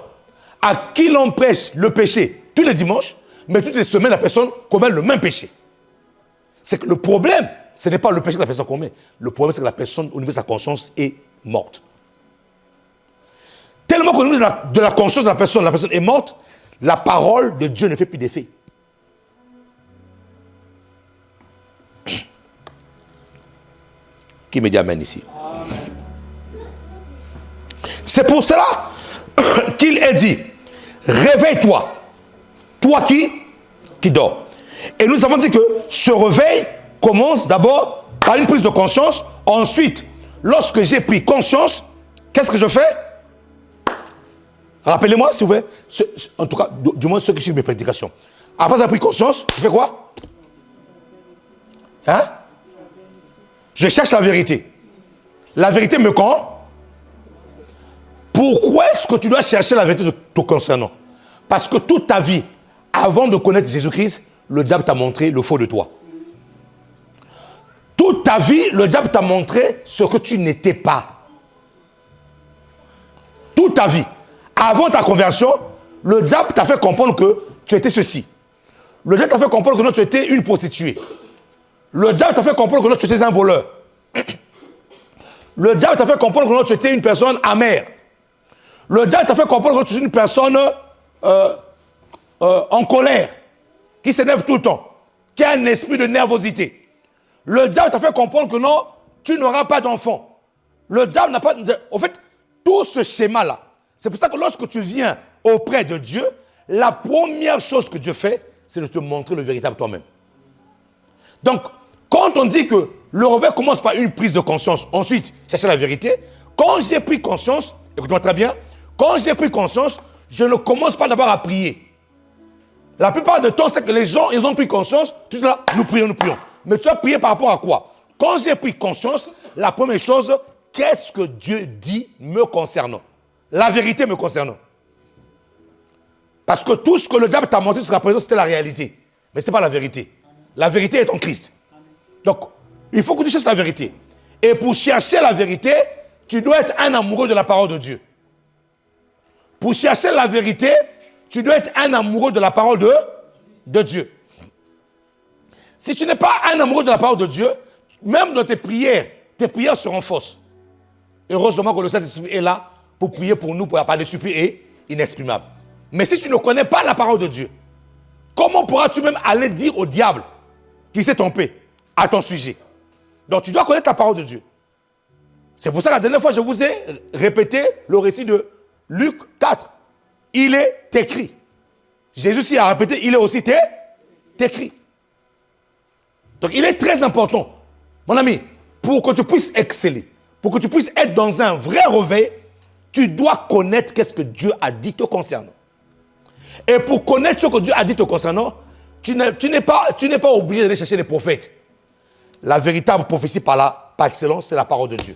à qui l'on prêche le péché tous les dimanches, mais toutes les semaines la personne commet le même péché? C'est que le problème, ce n'est pas le péché que la personne commet. Le problème, c'est que la personne, au niveau de sa conscience, est morte. Tellement qu'au niveau de la conscience de la personne est morte, la parole de Dieu ne fait plus d'effet. Qui me dit amen ici? Amen. C'est pour cela qu'il est dit, réveille-toi, toi qui dors. Et nous avons dit que ce réveil commence d'abord par une prise de conscience. Ensuite, lorsque j'ai pris conscience, qu'est-ce que je fais? Rappelez-moi, s'il vous plaît, en tout cas, du moins ceux qui suivent mes prédications. Après avoir pris conscience, je fais quoi? Hein? Je cherche la vérité. La vérité me quand? Pourquoi est-ce que tu dois chercher la vérité te concernant? Parce que toute ta vie, avant de connaître Jésus-Christ, le diable t'a montré le faux de toi. Toute ta vie, le diable t'a montré ce que tu n'étais pas. Toute ta vie. Avant ta conversion, le diable t'a fait comprendre que tu étais ceci. Le diable t'a fait comprendre que non, tu étais une prostituée. Le diable t'a fait comprendre que non, tu étais un voleur. Le diable t'a fait comprendre que non, tu étais une personne amère. Le diable t'a fait comprendre que tu es une personne en colère, qui s'énerve tout le temps, qui a un esprit de nervosité. Le diable t'a fait comprendre que non, tu n'auras pas d'enfant. Le diable n'a pas... En fait, tout ce schéma-là, c'est pour ça que lorsque tu viens auprès de Dieu, la première chose que Dieu fait, c'est de te montrer le véritable toi-même. Donc, quand on dit que le réveil commence par une prise de conscience, ensuite, chercher la vérité, quand j'ai pris conscience, écoute-moi très bien, quand j'ai pris conscience, je ne commence pas d'abord à prier. La plupart du temps, c'est que les gens, ils ont pris conscience, tout là, nous prions. Mais tu as prié par rapport à quoi? Quand j'ai pris conscience, la première chose, qu'est-ce que Dieu dit me concernant? La vérité me concernant. Parce que tout ce que le diable t'a montré jusqu'à présent, c'était la réalité. Mais ce n'est pas la vérité. La vérité est en Christ. Donc, il faut que tu cherches la vérité. Et pour chercher la vérité, tu dois être un amoureux de la parole de Dieu. Pour chercher la vérité, tu dois être un amoureux de la parole de Dieu. Si tu n'es pas un amoureux de la parole de Dieu, même dans tes prières seront fausses. Heureusement que le Saint-Esprit est là pour prier pour nous, pour la part des suppliques inexprimables. Mais si tu ne connais pas la parole de Dieu, comment pourras-tu même aller dire au diable qu'il s'est trompé à ton sujet? Donc tu dois connaître la parole de Dieu. C'est pour ça que la dernière fois, je vous ai répété le récit de Luc 4. Il est écrit. Jésus s'y a répété, il est aussi écrit. Donc il est très important, mon ami, pour que tu puisses exceller, pour que tu puisses être dans un vrai réveil, tu dois connaître qu'est-ce que Dieu a dit te concernant. Et pour connaître ce que Dieu a dit te concernant, tu n'es pas obligé d'aller chercher les prophètes. La véritable prophétie par excellence, c'est la parole de Dieu.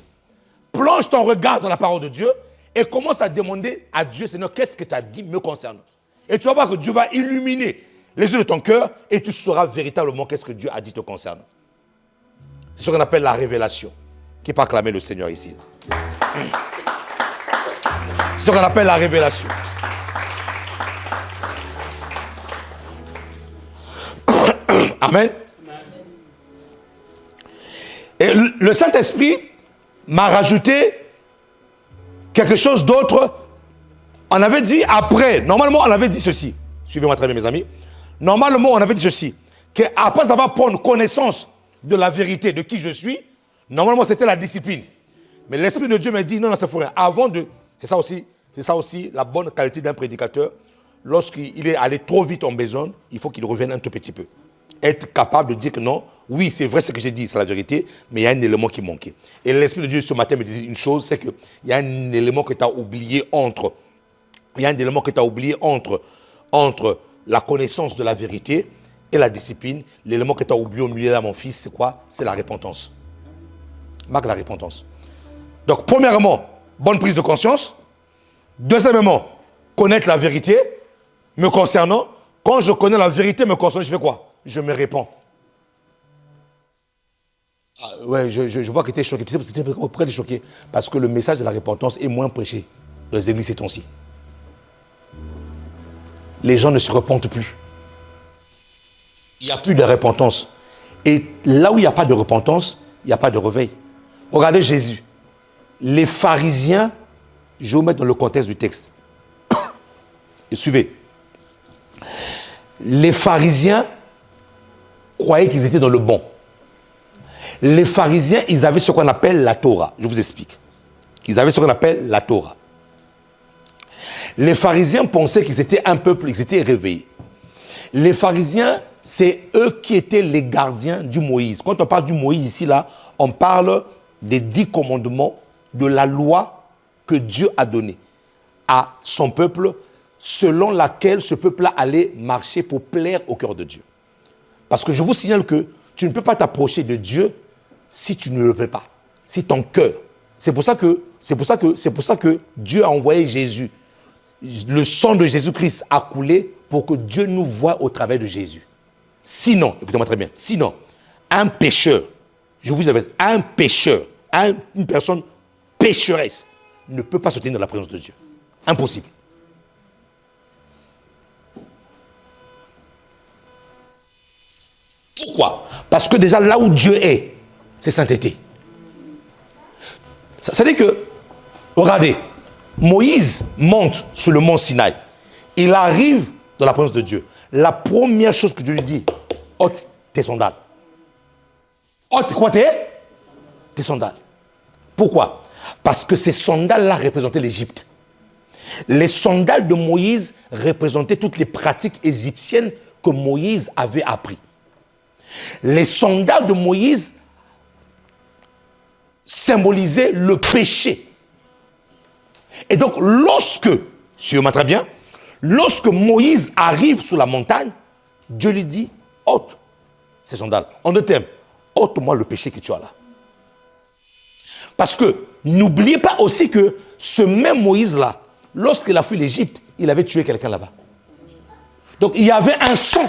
Plonge ton regard dans la parole de Dieu et commence à demander à Dieu, Seigneur, qu'est-ce que tu as dit me concernant. Et tu vas voir que Dieu va illuminer les yeux de ton cœur et tu sauras véritablement qu'est-ce que Dieu a dit te concernant. C'est ce qu'on appelle la révélation. Qui peut acclamer le Seigneur ici? C'est ce qu'on appelle la révélation. Amen. Et le Saint-Esprit m'a rajouté quelque chose d'autre. On avait dit après, normalement on avait dit ceci. Suivez-moi très bien mes amis. Normalement on avait dit ceci. Qu'après avoir pris connaissance de la vérité, de qui je suis, normalement c'était la discipline. Mais l'Esprit de Dieu m'a dit, non, c'est faux. Avant de... C'est ça aussi la bonne qualité d'un prédicateur. Lorsqu'il est allé trop vite en besogne, il faut qu'il revienne un tout petit peu. Être capable de dire que non, oui, c'est vrai ce que j'ai dit, c'est la vérité, mais il y a un élément qui manquait. Et l'Esprit de Dieu ce matin me disait une chose, c'est qu'il y a un élément que tu as oublié entre la connaissance de la vérité et la discipline. L'élément que tu as oublié au milieu là, mon fils, c'est quoi? C'est la repentance. Marque la repentance. Donc, premièrement, bonne prise de conscience. Deuxièmement, connaître la vérité me concernant. Quand je connais la vérité me concernant, je fais quoi? Je me répands. Ouais, je vois que tu es choqué. Tu sais pourquoi tu es choqué? Parce que le message de la repentance est moins prêché dans les églises ces temps-ci. Les gens ne se repentent plus. Il n'y a plus de repentance. Et là où il n'y a pas de repentance, il n'y a pas de réveil. Regardez Jésus. Les pharisiens, je vais vous mettre dans le contexte du texte. Et suivez. Les pharisiens croyaient qu'ils étaient dans le bon. Les pharisiens, ils avaient ce qu'on appelle la Torah. Je vous explique. Ils avaient ce qu'on appelle la Torah. Les pharisiens pensaient qu'ils étaient un peuple, ils étaient réveillés. Les pharisiens, c'est eux qui étaient les gardiens du Moïse. Quand on parle du Moïse ici, là, on parle des 10 commandements de la loi que Dieu a donnée à son peuple, selon laquelle ce peuple-là allait marcher pour plaire au cœur de Dieu. Parce que je vous signale que tu ne peux pas t'approcher de Dieu si tu ne le plais pas, si ton cœur. C'est pour ça que Dieu a envoyé Jésus. Le sang de Jésus-Christ a coulé pour que Dieu nous voie au travers de Jésus. Sinon, écoutez-moi très bien, sinon, un pécheur, je vous dis un pécheur, une personne pécheresse ne peut pas se tenir dans la présence de Dieu. Impossible. Pourquoi? Parce que déjà là où Dieu est, c'est sainteté. Ça veut dire que, regardez, Moïse monte sur le mont Sinaï. Il arrive dans la présence de Dieu. La première chose que Dieu lui dit, ôte tes sandales. Ôte quoi tes sandales. Pourquoi? Parce que ces sandales-là représentaient l'Égypte. Les sandales de Moïse représentaient toutes les pratiques égyptiennes que Moïse avait appris. Les sandales de Moïse symbolisaient le péché. Et donc, suivez-moi très bien, lorsque Moïse arrive sur la montagne, Dieu lui dit, ôte ces sandales. En deux termes, ôte-moi le péché que tu as là. Parce que, n'oubliez pas aussi que ce même Moïse-là, lorsqu'il a fui l'Égypte, il avait tué quelqu'un là-bas. Donc, il y avait un son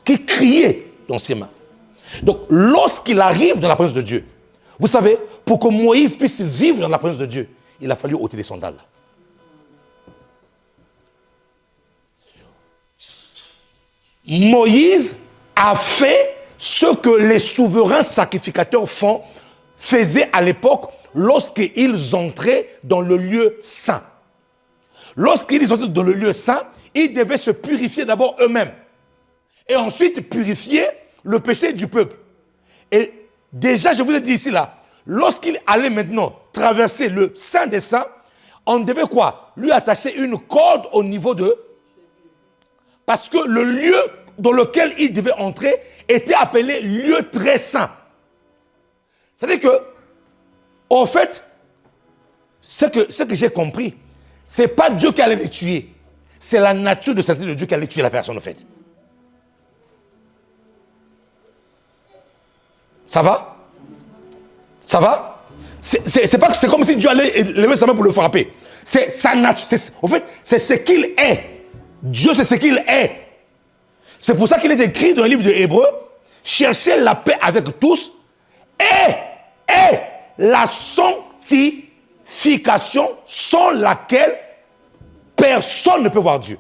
qui criait dans ses mains. Donc, lorsqu'il arrive dans la présence de Dieu, vous savez, pour que Moïse puisse vivre dans la présence de Dieu, il a fallu ôter les sandales. Moïse a fait ce que les souverains sacrificateurs faisaient à l'époque lorsqu'ils entraient dans le lieu saint. Lorsqu'ils entraient dans le lieu saint, ils devaient se purifier d'abord eux-mêmes. Et ensuite purifier le péché du peuple. Et déjà, je vous ai dit ici, là, lorsqu'il allait maintenant traverser le Saint des Saints, on devait quoi? Lui attacher une corde au niveau de Parce que le lieu dans lequel il devait entrer était appelé lieu très saint. C'est-à-dire que, en fait, ce que j'ai compris, ce n'est pas Dieu qui allait les tuer. C'est la nature de sainteté de Dieu qui allait tuer la personne, en fait. Ça va? Ça va? C'est comme si Dieu allait lever sa main pour le frapper. C'est sa nature. En fait, c'est ce qu'il est. Dieu, c'est ce qu'il est. C'est pour ça qu'il est écrit dans le livre de Hébreux, cherchez la paix avec tous et la sanctification sans laquelle personne ne peut voir Dieu.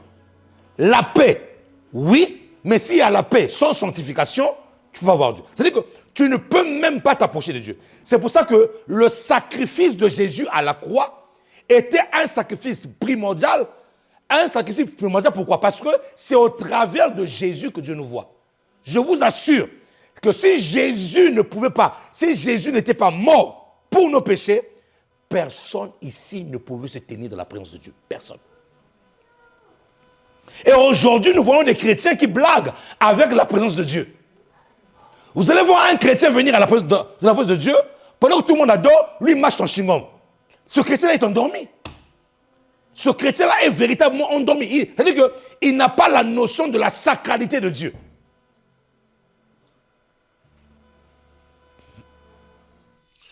La paix, oui, mais s'il y a la paix sans sanctification, tu ne peux pas voir Dieu. C'est-à-dire que tu ne peux même pas t'approcher de Dieu. C'est pour ça que le sacrifice de Jésus à la croix était un sacrifice primordial. Un sacrifice primordial, pourquoi? Parce que c'est au travers de Jésus que Dieu nous voit. Je vous assure que si Jésus ne pouvait pas, si Jésus n'était pas mort pour nos péchés, personne ici ne pouvait se tenir dans la présence de Dieu. Personne. Et aujourd'hui, nous voyons des chrétiens qui blaguent avec la présence de Dieu. Vous allez voir un chrétien venir à la présence de Dieu, pendant que tout le monde adore, lui il marche son chewing-gum. Ce chrétien-là est endormi. Ce chrétien-là est véritablement endormi. C'est-à-dire qu'il n'a pas la notion de la sacralité de Dieu.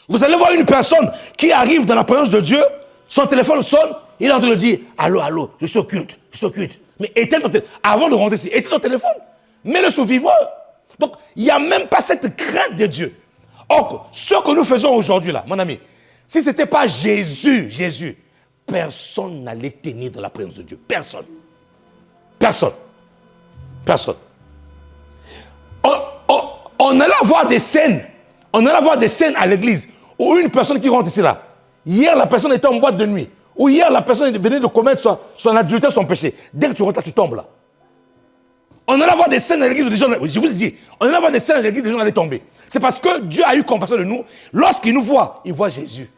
Vous allez voir une personne qui arrive dans la présence de Dieu, son téléphone sonne, il est en train de dire « Allô, allô, je suis occulte. Mais éteins ton téléphone. Avant de rentrer ici, éteins ton téléphone. Mets-le sur vibreur. Donc, il n'y a même pas cette crainte de Dieu. Or, ce que nous faisons aujourd'hui là, mon ami, si ce n'était pas Jésus, personne n'allait tenir dans la présence de Dieu. Personne. On allait avoir des scènes. À l'église où une personne qui rentre ici là. Hier, la personne était en boîte de nuit. Ou hier, la personne venait de commettre son adultère, son péché. Dès que tu rentres là, tu tombes là. On allait avoir des scènes à l'église où des gens, je vous dis, on allait avoir des scènes à l'église où des gens allaient tomber. C'est parce que Dieu a eu compassion de nous. Lorsqu'il nous voit, il voit Jésus.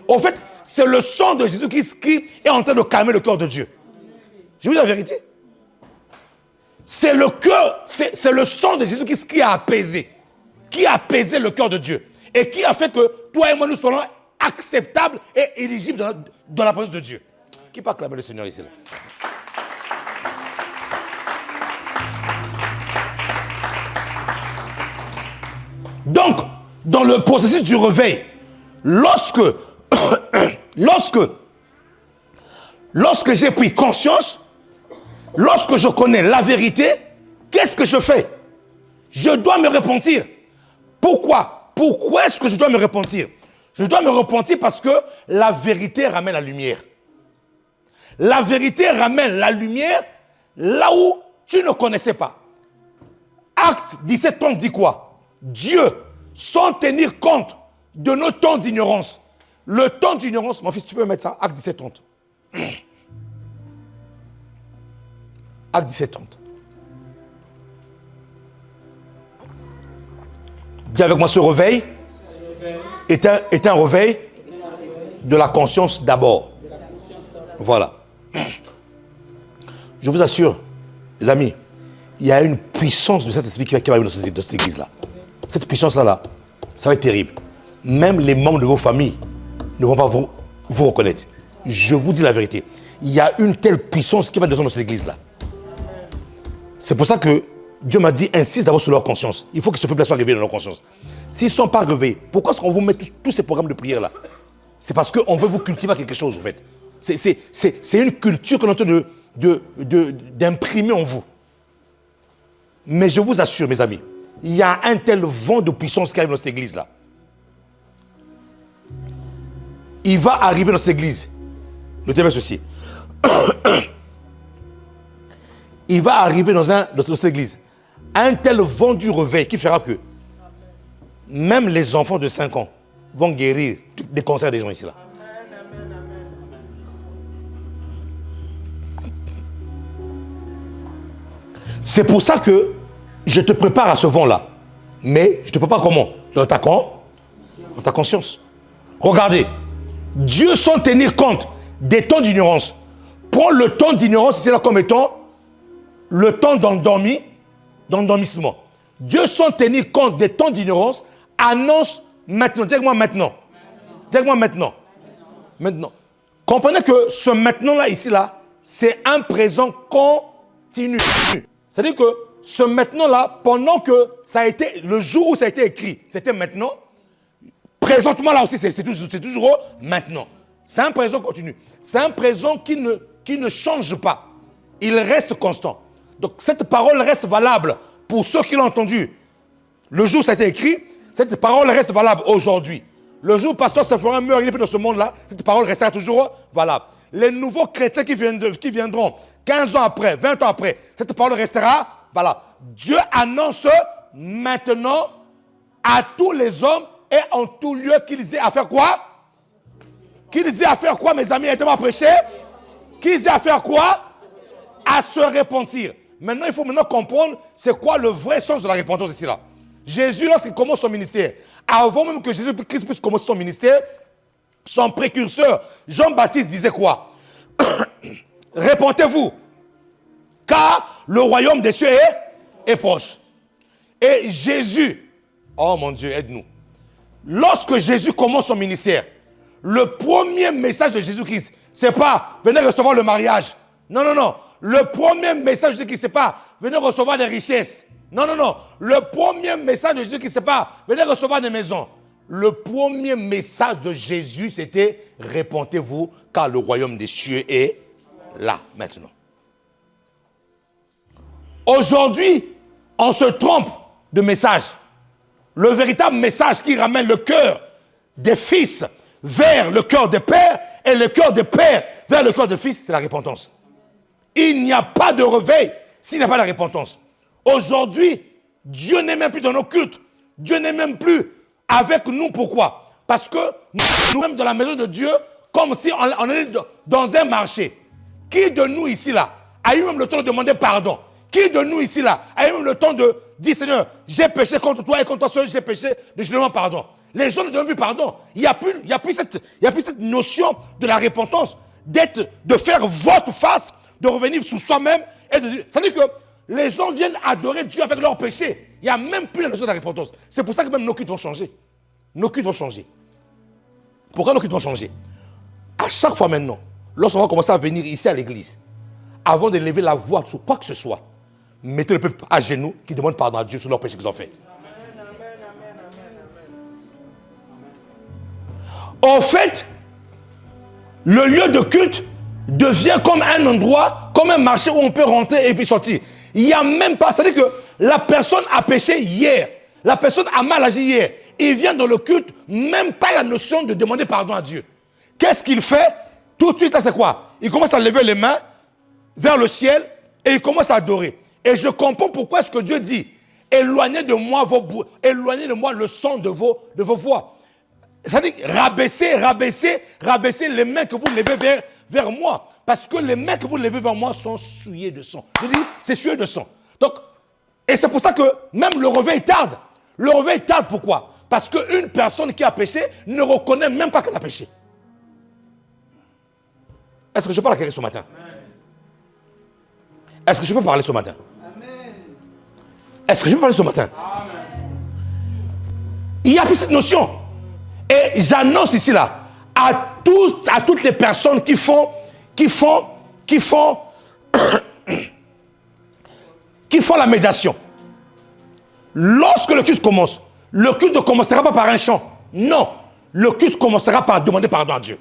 En fait, c'est le sang de Jésus qui est en train de calmer le cœur de Dieu. Je vous dis la vérité. C'est le cœur, c'est le sang de Jésus qui a apaisé le cœur de Dieu. Et qui a fait que toi et moi nous soyons acceptables et éligibles dans la présence de Dieu. Qui peut acclamer le Seigneur ici là? Donc, dans le processus du réveil, lorsque j'ai pris conscience, lorsque je connais la vérité, qu'est-ce que je fais? Je dois me repentir. Pourquoi? Pourquoi est-ce que je dois me repentir? Je dois me repentir parce que la vérité ramène la lumière. La vérité ramène la lumière là où tu ne connaissais pas. Acte 17:30 dit quoi? Dieu, sans tenir compte de nos temps d'ignorance. Le temps d'ignorance, mon fils, tu peux mettre ça, Acte 17:30. Acte 17:30. Dis avec moi, ce réveil est un réveil de la conscience d'abord. Voilà. Je vous assure, les amis, il y a une puissance de cet esprit qui va arriver dans cette église-là. Cette puissance-là, ça va être terrible. Même les membres de vos familles ne vont pas vous reconnaître. Je vous dis la vérité. Il y a une telle puissance qui va descendre dans cette église-là. C'est pour ça que Dieu m'a dit, insiste d'abord sur leur conscience. Il faut que ce peuple soit réveillé dans leur conscience. S'ils ne sont pas réveillés, pourquoi est-ce qu'on vous met tous ces programmes de prière-là? C'est parce qu'on veut vous cultiver à quelque chose, en fait. C'est une culture qu'on est en train d'imprimer en vous. Mais je vous assure, mes amis, il y a un tel vent de puissance qui arrive dans cette église-là. Il va arriver dans cette église. Notez bien ceci. Il va arriver dans cette église un tel vent du réveil qui fera que même les enfants de 5 ans vont guérir des cancers des gens ici là. C'est pour ça que je te prépare à ce vent-là. Mais je te prépare comment? Dans ta conscience. Regardez. Dieu, sans tenir compte des temps d'ignorance, prend le temps d'ignorance ici là comme étant le temps d'endormissement. Dieu, sans tenir compte des temps d'ignorance, annonce maintenant. Dis-moi maintenant. Dis-moi maintenant. Maintenant. Comprenez que ce maintenant-là, ici-là, c'est un présent continu. C'est-à-dire que ce maintenant-là, pendant que ça a été, le jour où ça a été écrit, c'était maintenant. Présentement, là aussi, c'est toujours maintenant. C'est un présent continu. C'est un présent qui ne change pas. Il reste constant. Donc, cette parole reste valable pour ceux qui l'ont entendu. Le jour où ça a été écrit, cette parole reste valable aujourd'hui. Le jour où Pasteur Sephorin meurt, il n'est plus dans ce monde-là, cette parole restera toujours valable. Les nouveaux chrétiens qui viendront 15 ans après, 20 ans après, cette parole restera valable. Dieu annonce maintenant à tous les hommes et en tout lieu qu'ils aient à faire quoi? Qu'ils aient à faire quoi, mes amis? Aidez-moi à prêcher. Qu'ils aient à faire quoi? À se repentir. Maintenant, il faut comprendre c'est quoi le vrai sens de la repentance ici là. Jésus, lorsqu'il commence son ministère, avant même que Jésus-Christ puisse commencer son ministère, son précurseur, Jean-Baptiste, disait quoi? Repentez-vous, car le royaume des cieux est proche. Et Jésus, oh mon Dieu, aide-nous. Lorsque Jésus commence son ministère, le premier message de Jésus-Christ, c'est pas venez recevoir le mariage. Non, non, non. Le premier message de Jésus-Christ, c'est pas venez recevoir des richesses. Non, non, non. Le premier message de Jésus-Christ, c'est pas venez recevoir des maisons. Le premier message de Jésus, c'était repentez-vous, car le royaume des cieux est là, maintenant. Aujourd'hui, on se trompe de message. Le véritable message qui ramène le cœur des fils vers le cœur des pères et le cœur des pères vers le cœur des fils, c'est la repentance. Il n'y a pas de réveil s'il n'y a pas de repentance. Aujourd'hui, Dieu n'est même plus dans nos cultes. Dieu n'est même plus avec nous. Pourquoi? Parce que nous-mêmes dans la maison de Dieu, comme si on était dans un marché. Qui de nous ici là a eu même le temps de demander pardon? Qui de nous ici là a eu même le temps de dire Seigneur, j'ai péché contre toi et contre toi seul, j'ai péché, je demande pardon. Les gens ne demandent plus pardon. Il n'y a plus cette notion de la repentance, de faire volte face, de revenir sur soi-même et de dire. C'est-à-dire que les gens viennent adorer Dieu avec leurs péchés. Il n'y a même plus la notion de la repentance. C'est pour ça que même nos cultes vont changer. Nos cultes vont changer. Pourquoi nos cultes vont changer? À chaque fois maintenant, lorsqu'on va commencer à venir ici à l'église, avant de lever la voix sur quoi que ce soit, mettez le peuple à genoux qui demande pardon à Dieu sur leurs péchés qu'ils ont fait. En fait, le lieu de culte devient comme un endroit, comme un marché où on peut rentrer et puis sortir. Il n'y a même pas, c'est-à-dire que la personne a péché hier, la personne a mal agi hier, il vient dans le culte, même pas la notion de demander pardon à Dieu. Qu'est-ce qu'il fait? Tout de suite, là, c'est quoi? Il commence à lever les mains vers le ciel et il commence à adorer. Et je comprends pourquoi est-ce que Dieu dit éloignez de moi le son de vos voix. C'est-à-dire rabaissez les mains que vous levez vers moi. Parce que les mains que vous levez vers moi sont souillées de sang. Je dis, c'est souillé de sang. Donc, et c'est pour ça que même le réveil tarde. Le réveil tarde, pourquoi? Parce qu'une personne qui a péché ne reconnaît même pas qu'elle a péché. Est-ce que je parle à quelqu'un ce matin? Est-ce que je peux parler ce matin? Est-ce que je peux parler ce matin? Il n'y a plus cette notion. Et j'annonce ici là à toutes les personnes qui font la médiation. Lorsque le culte commence, le culte ne commencera pas par un chant. Non, le culte commencera par demander pardon à Dieu.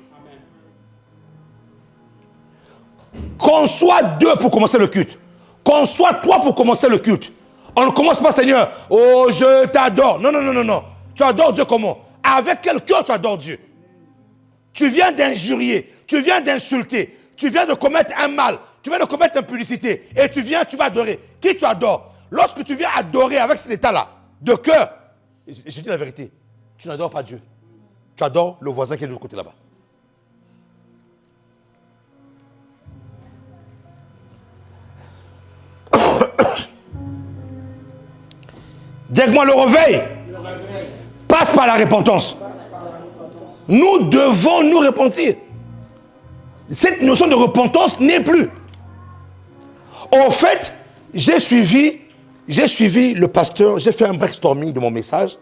Qu'on soit deux pour commencer le culte, qu'on soit trois pour commencer le culte. On ne commence pas, Seigneur, oh, je t'adore. Non, non, non, non, non. Tu adores Dieu comment? Avec quel cœur tu adores Dieu? Tu viens d'injurier, tu viens d'insulter, tu viens de commettre un mal, tu viens de commettre une publicité, et tu vas adorer. Qui tu adores? Lorsque tu viens adorer avec cet état-là, de cœur, je dis la vérité, tu n'adores pas Dieu. Tu adores le voisin qui est de l'autre côté là-bas. Dis-moi, le réveil passe par la repentance. Nous devons nous repentir. Cette notion de repentance n'est plus. En fait, J'ai suivi le pasteur, j'ai fait un brainstorming de mon message.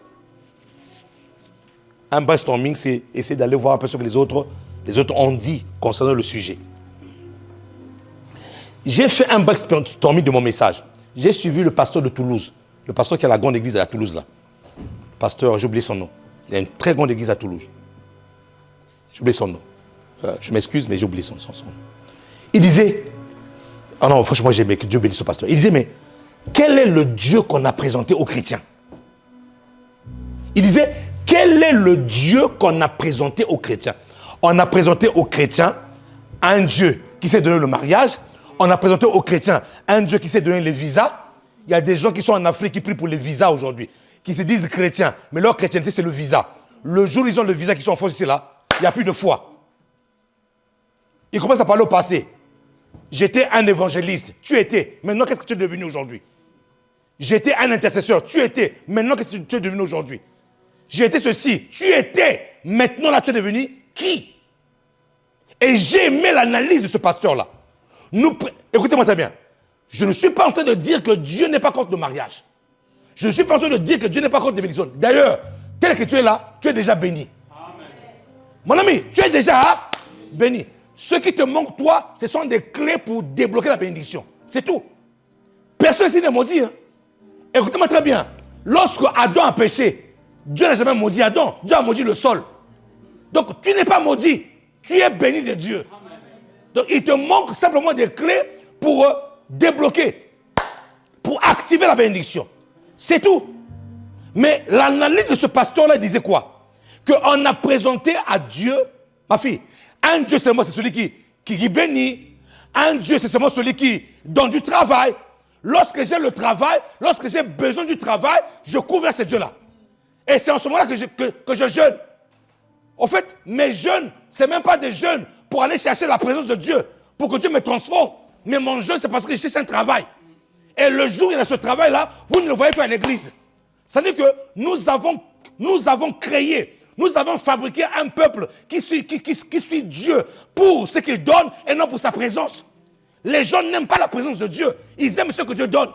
Un brainstorming, c'est essayer d'aller voir un peu ce que les autres ont dit concernant le sujet. J'ai fait un brainstorming de mon message. J'ai suivi le pasteur de Toulouse, le pasteur qui a la grande église à Toulouse là. Pasteur, j'ai oublié son nom. Il a une très grande église à Toulouse. J'ai oublié son nom. Je m'excuse, mais j'ai oublié son nom. Il disait, ah non, franchement, j'aimais que Dieu bénisse ce pasteur. Il disait, mais quel est le Dieu qu'on a présenté aux chrétiens? Il disait, quel est le Dieu qu'on a présenté aux chrétiens? On a présenté aux chrétiens un Dieu qui sait donner le mariage. On a présenté aux chrétiens un Dieu qui sait donner les visas. Il y a des gens qui sont en Afrique qui prient pour les visas aujourd'hui, qui se disent chrétiens, mais leur chrétienté, c'est le visa. Le jour où ils ont le visa qui sont en France ici, là, il n'y a plus de foi. Ils commencent à parler au passé. J'étais un évangéliste. Tu étais. Maintenant, qu'est-ce que tu es devenu aujourd'hui? J'étais un intercesseur. Tu étais. Maintenant, qu'est-ce que tu es devenu aujourd'hui? J'ai été ceci. Tu étais. Maintenant, là, tu es devenu qui? Et j'ai aimé l'analyse de ce pasteur-là. Écoutez-moi très bien. Je ne suis pas en train de dire que Dieu n'est pas contre le mariage. Je ne suis pas en train de dire que Dieu n'est pas contre les bénédictions. D'ailleurs, tel que tu es là, tu es déjà béni. Amen. Mon ami, tu es déjà béni. Ce qui te manque, toi, ce sont des clés pour débloquer la bénédiction. C'est tout. Personne ici n'est maudit. Hein. Écoutez-moi très bien. Lorsque Adam a péché, Dieu n'a jamais maudit Adam. Dieu a maudit le sol. Donc, tu n'es pas maudit. Tu es béni de Dieu. Amen. Donc, il te manque simplement des clés pour débloquer, pour activer la bénédiction. C'est tout. Mais l'analyse de ce pasteur-là disait quoi? Qu'on a présenté à Dieu, ma fille, un Dieu seulement c'est celui qui bénit. Un Dieu c'est seulement celui qui donne du travail. Lorsque j'ai le travail, lorsque j'ai besoin du travail, je cours vers ce Dieu-là. Et c'est en ce moment-là que je jeûne. En fait, mes jeûnes, ce n'est même pas des jeûnes pour aller chercher la présence de Dieu, pour que Dieu me transforme. Mais mon jeûne, c'est parce que je cherche un travail. Et le jour où il y a ce travail-là, vous ne le voyez pas à l'église. C'est-à-dire que nous avons créé, nous avons fabriqué un peuple qui suit Dieu pour ce qu'il donne et non pour sa présence. Les gens n'aiment pas la présence de Dieu. Ils aiment ce que Dieu donne.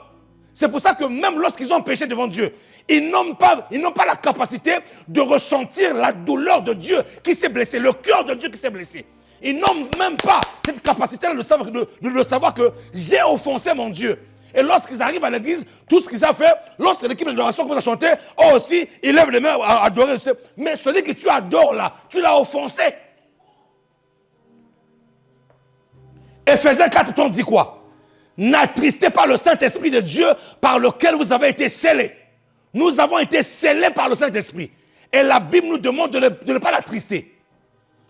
C'est pour ça que même lorsqu'ils ont péché devant Dieu, ils n'ont pas la capacité de ressentir la douleur de Dieu qui s'est blessé, le cœur de Dieu qui s'est blessé. Ils n'ont même pas cette capacité de savoir que j'ai offensé mon Dieu. Et lorsqu'ils arrivent à l'église, tout ce qu'ils ont fait, lorsque l'équipe d'adoration commence à chanter, eux aussi, ils lèvent les mains à adorer. Mais celui que tu adores là, tu l'as offensé. Éphésiens 4, dit quoi? N'attristez pas le Saint-Esprit de Dieu par lequel vous avez été scellés. Nous avons été scellés par le Saint-Esprit. Et la Bible nous demande de ne pas l'attrister.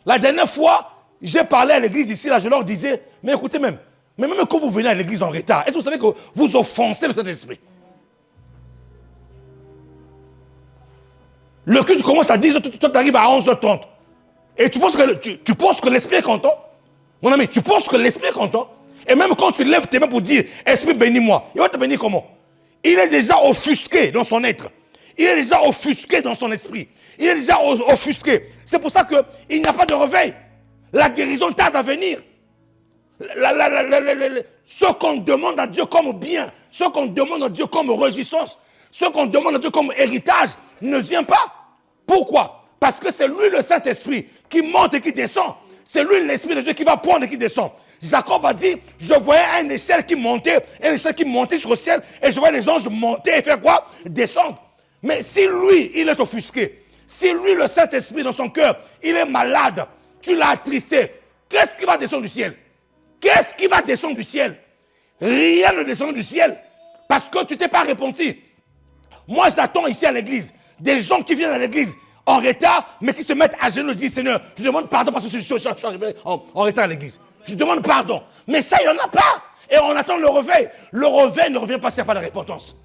La dernière fois, j'ai parlé à l'église ici, là, je leur disais, mais écoutez même quand vous venez à l'église en retard, est-ce que vous savez que vous offensez le Saint-Esprit? Le culte commence à 10h, toi tu arrives à 11h30. Et tu penses que l'Esprit est content? Mon ami, tu penses que l'Esprit est content? Et même quand tu lèves tes mains pour dire, Esprit bénis-moi, il va te bénir comment? Il est déjà offusqué dans son être. Il est déjà offusqué dans son esprit. Il est déjà offusqué. C'est pour ça qu'il n'y a pas de réveil. La guérison tarde à venir. Ce qu'on demande à Dieu comme bien, ce qu'on demande à Dieu comme réjouissance, ce qu'on demande à Dieu comme héritage ne vient pas. Pourquoi? Parce que c'est lui le Saint-Esprit qui monte et qui descend. C'est lui l'Esprit de Dieu qui va prendre et qui descend. Jacob a dit, je voyais une échelle qui montait sur le ciel, et je voyais les anges monter et faire quoi? Descendre. Mais si lui, il est offusqué, si lui, le Saint-Esprit dans son cœur, il est malade, tu l'as attristé, qu'est-ce qui va descendre du ciel? Qu'est-ce qui va descendre du ciel? Rien ne descend du ciel. Parce que tu ne t'es pas repenti. Moi, j'attends ici à l'église des gens qui viennent à l'église en retard, mais qui se mettent à genoux et disent, Seigneur, je demande pardon parce que je suis arrivé en retard à l'église. Je demande pardon. Mais ça, il n'y en a pas. Et on attend le réveil. Le réveil ne revient pas s'il n'y a pas de repentance.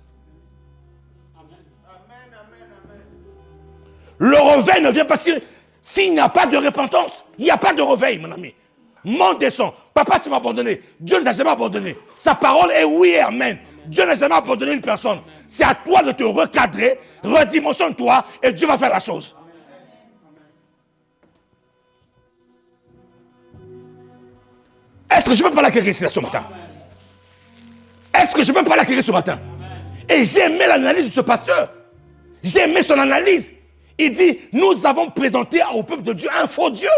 Le réveil ne vient pas s'il n'y a pas de repentance. Il n'y a pas de réveil, mon ami. Monte, descend. Papa, tu m'as abandonné. Dieu ne t'a jamais abandonné. Sa parole est oui et amen. Dieu n'a jamais abandonné une personne. C'est à toi de te recadrer, redimensionne-toi et Dieu va faire la chose. Est-ce que je peux parler à quelqu'un ici ce matin? Est-ce que je peux parler à quelqu'un ce matin? Et j'ai aimé l'analyse de ce pasteur. J'ai aimé son analyse. Il dit, nous avons présenté au peuple de Dieu un faux Dieu.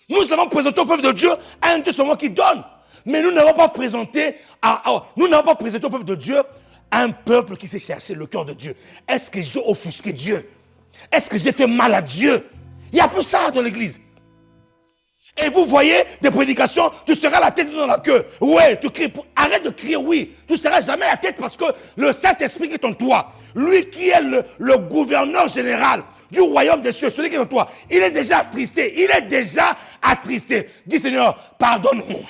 Nous avons présenté au peuple de Dieu un Dieu seulement qui donne. Mais nous n'avons pas présenté au peuple de Dieu un peuple qui sait chercher le cœur de Dieu. Est-ce que j'ai offusqué Dieu? Est-ce que j'ai fait mal à Dieu? Il y a plus ça dans l'église. Et vous voyez des prédications, tu seras la tête dans la queue. Ouais, tu cries, arrête de crier oui. Tu ne seras jamais la tête parce que le Saint-Esprit qui est en toi, lui qui est le gouverneur général du royaume des cieux, celui qui est en toi, il est déjà attristé. Il est déjà attristé. Dis Seigneur, pardonne-moi.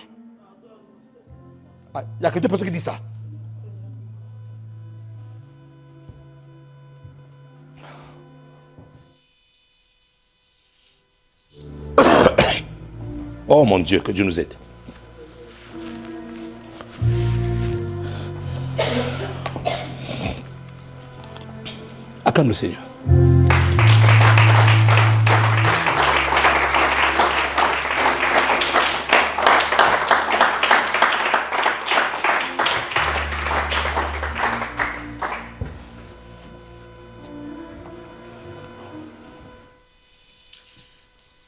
Il n'y a que deux personnes qui disent ça. Oh mon Dieu, que Dieu nous aide. Acclame le Seigneur.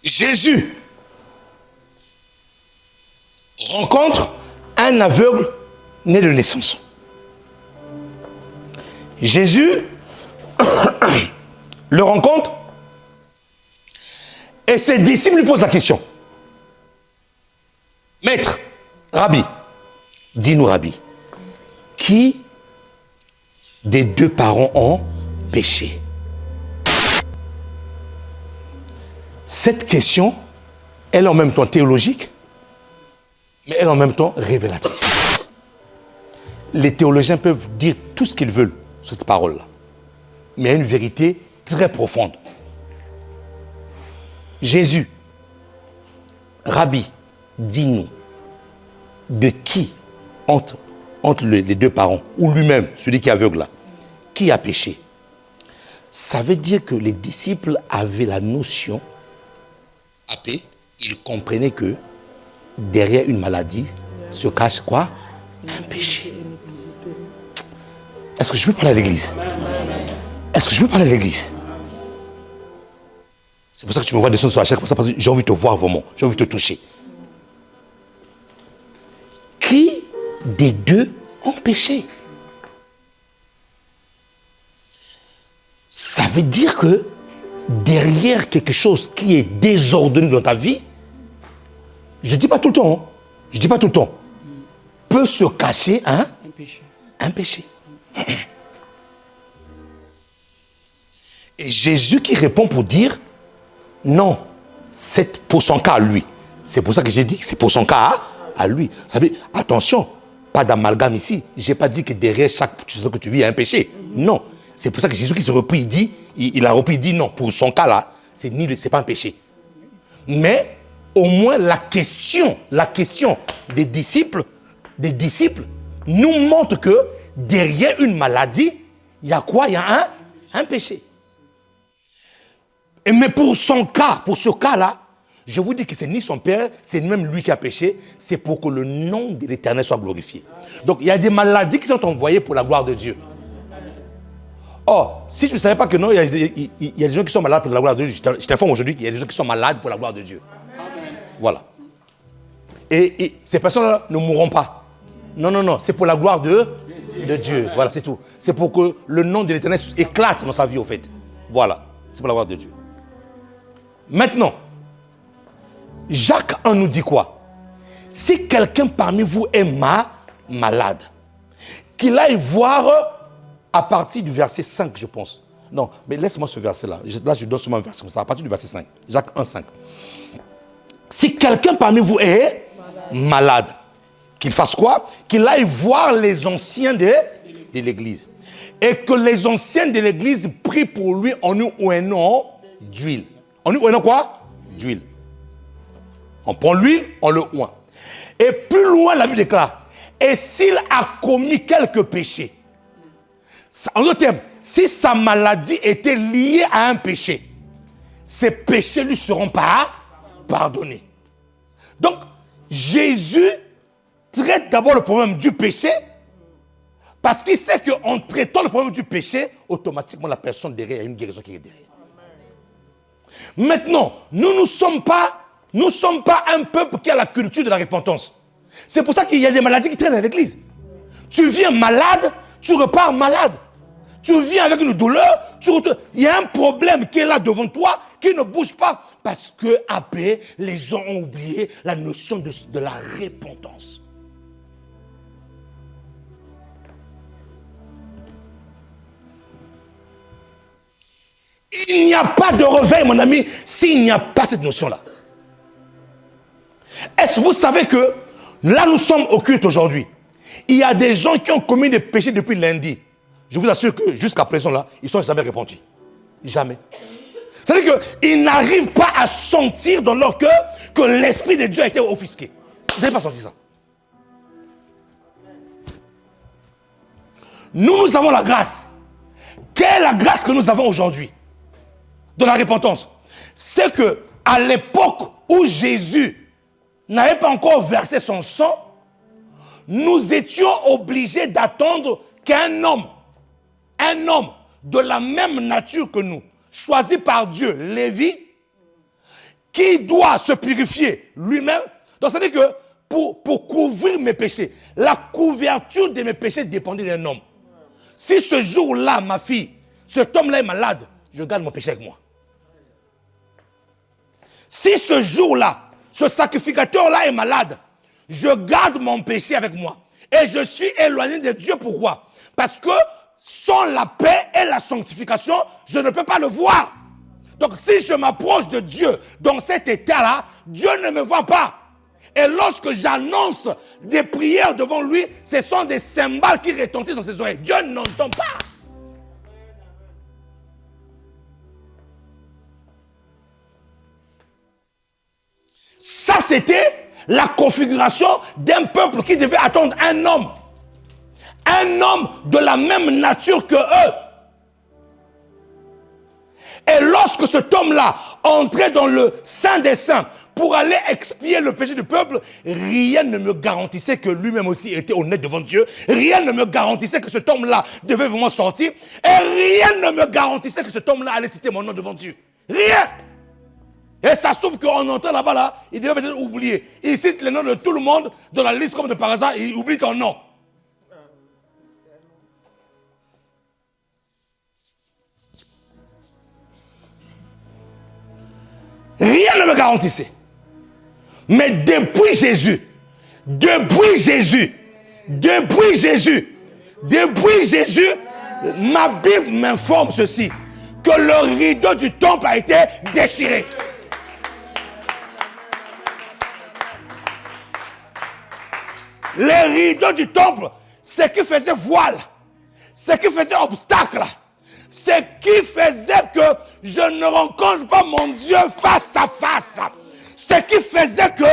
Jésus rencontre un aveugle né de naissance. Jésus le rencontre et ses disciples lui posent la question. Maître, Rabbi, dis-nous Rabbi, qui des deux parents ont péché? Cette question, elle est en même temps théologique, mais elle est en même temps révélatrice. Les théologiens peuvent dire tout ce qu'ils veulent sur cette parole-là, mais il y a une vérité très profonde. Jésus, Rabbi, dis-nous, de qui, entre les deux parents, ou lui-même, celui qui est aveugle là, qui a péché? Ça veut dire que les disciples avaient la notion, ils comprenaient que derrière une maladie se cache quoi? Un péché. Est-ce que je peux parler à l'église? Est-ce que je peux parler à l'église? C'est pour ça que tu me vois descendre sur la chaise comme ça, parce que j'ai envie de te voir vraiment, j'ai envie de te toucher. Qui des deux ont péché? Ça veut dire que derrière quelque chose qui est désordonné dans ta vie, je ne dis pas tout le temps, hein, je dis pas tout le temps, peut se cacher un péché. Un péché. Et Jésus qui répond pour dire, non, c'est pour son cas à lui. C'est pour ça que j'ai dit que c'est pour son cas à lui. Ça veut dire, attention, pas d'amalgame ici. Je n'ai pas dit que derrière chaque chose que tu vis, il y a un péché. Non. C'est pour ça que Jésus qui se reprit, il a repris, il dit non, pour son cas là, c'est pas un péché. Mais au moins la question des disciples nous montre que derrière une maladie, il y a quoi? Il y a un péché. Mais pour ce cas-là, je vous dis que c'est ni son père, c'est même lui qui a péché, c'est pour que le nom de l'Éternel soit glorifié. Donc il y a des maladies qui sont envoyées pour la gloire de Dieu. Or, si tu ne savais pas que non, il y a des gens qui sont malades pour la gloire de Dieu, je t'informe aujourd'hui qu'il y a des gens qui sont malades pour la gloire de Dieu. Amen. Voilà. Et ces personnes-là ne mourront pas. Non, c'est pour la gloire de Dieu. Voilà, c'est tout. C'est pour que le nom de l'Éternel éclate dans sa vie, au fait. Voilà, c'est pour la gloire de Dieu. Maintenant, Jacques 1 nous dit quoi? Si quelqu'un parmi vous est malade, qu'il aille voir à partir du verset 5, je pense. Non, mais laisse-moi ce verset-là. Là, je donne seulement un verset comme ça, à partir du verset 5. Jacques 1, 5. Si quelqu'un parmi vous est malade, qu'il fasse quoi? Qu'il aille voir les anciens de l'église. Et que les anciens de l'église prient pour lui en nous ou un nom d'huile. En nous ou un nom quoi? D'huile. On prend l'huile, on le oint. Et plus loin, la Bible déclare, et s'il a commis quelques péchés, en d'autres termes, si sa maladie était liée à un péché, ces péchés lui seront pas pardonnés. Donc, Jésus traite d'abord le problème du péché Parce qu'il sait qu'en traitant le problème du péché, automatiquement la personne derrière, il y a une guérison qui est derrière. Maintenant, nous ne sommes pas un peuple qui a la culture de la repentance. C'est pour ça qu'il y a des maladies qui traînent dans l'église. Tu viens malade, tu repars malade. Tu viens avec une douleur, il y a un problème qui est là devant toi, qui ne bouge pas. Parce que après, les gens ont oublié la notion de la repentance. Il n'y a pas de réveil, mon ami, s'il n'y a pas cette notion-là. Est-ce que vous savez que là, nous sommes au culte aujourd'hui. Il y a des gens qui ont commis des péchés depuis lundi. Je vous assure que jusqu'à présent, là, ils ne sont jamais repentis. Jamais. C'est-à-dire qu'ils n'arrivent pas à sentir dans leur cœur que l'Esprit de Dieu a été offusqué. Vous n'avez pas senti ça. Nous avons la grâce. Quelle est la grâce que nous avons aujourd'hui de la repentance? C'est qu'à l'époque où Jésus n'avait pas encore versé son sang, nous étions obligés d'attendre qu'un homme de la même nature que nous, choisi par Dieu, Lévi, qui doit se purifier lui-même. Donc, ça veut dire que pour couvrir mes péchés, la couverture de mes péchés dépendait d'un homme. Si ce jour-là, ma fille, cet homme-là est malade, je garde mon péché avec moi. Si ce jour-là, ce sacrificateur-là est malade, je garde mon péché avec moi. Et je suis éloigné de Dieu. Pourquoi? Parce que sans la paix et la sanctification, je ne peux pas le voir. Donc si je m'approche de Dieu dans cet état-là, Dieu ne me voit pas. Et lorsque j'annonce des prières devant lui, ce sont des cymbales qui retentissent dans ses oreilles. Dieu n'entend pas. Ça, c'était la configuration d'un peuple qui devait attendre un homme. Un homme de la même nature que eux. Et lorsque cet homme-là entrait dans le Saint des Saints pour aller expier le péché du peuple, rien ne me garantissait que lui-même aussi était honnête devant Dieu. Rien ne me garantissait que cet homme-là devait vraiment sortir. Et rien ne me garantissait que cet homme-là allait citer mon nom devant Dieu. Rien. Et ça se trouve qu'on entend là-bas, là, il devait peut-être oublier. Il cite le nom de tout le monde dans la liste comme de par hasard, il oublie ton nom. Rien ne me garantissait. Mais depuis Jésus, ma Bible m'informe ceci, que le rideau du temple a été déchiré. Les rideaux du temple, ce qui faisait voile, ce qui faisait obstacle, ce qui faisait que je ne rencontre pas mon Dieu face à face. Ce qui faisait que,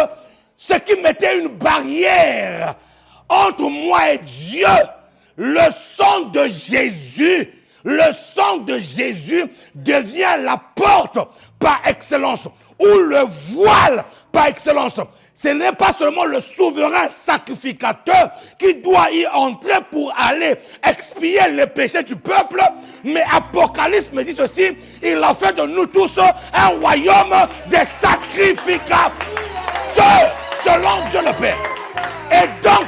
ce qui mettait une barrière entre moi et Dieu, le sang de Jésus devient la porte par excellence, ou le voile par excellence. Ce n'est pas seulement le souverain sacrificateur qui doit y entrer pour aller expier les péchés du peuple, mais Apocalypse me dit ceci, il a fait de nous tous un royaume des sacrificateurs selon Dieu le Père. Et donc,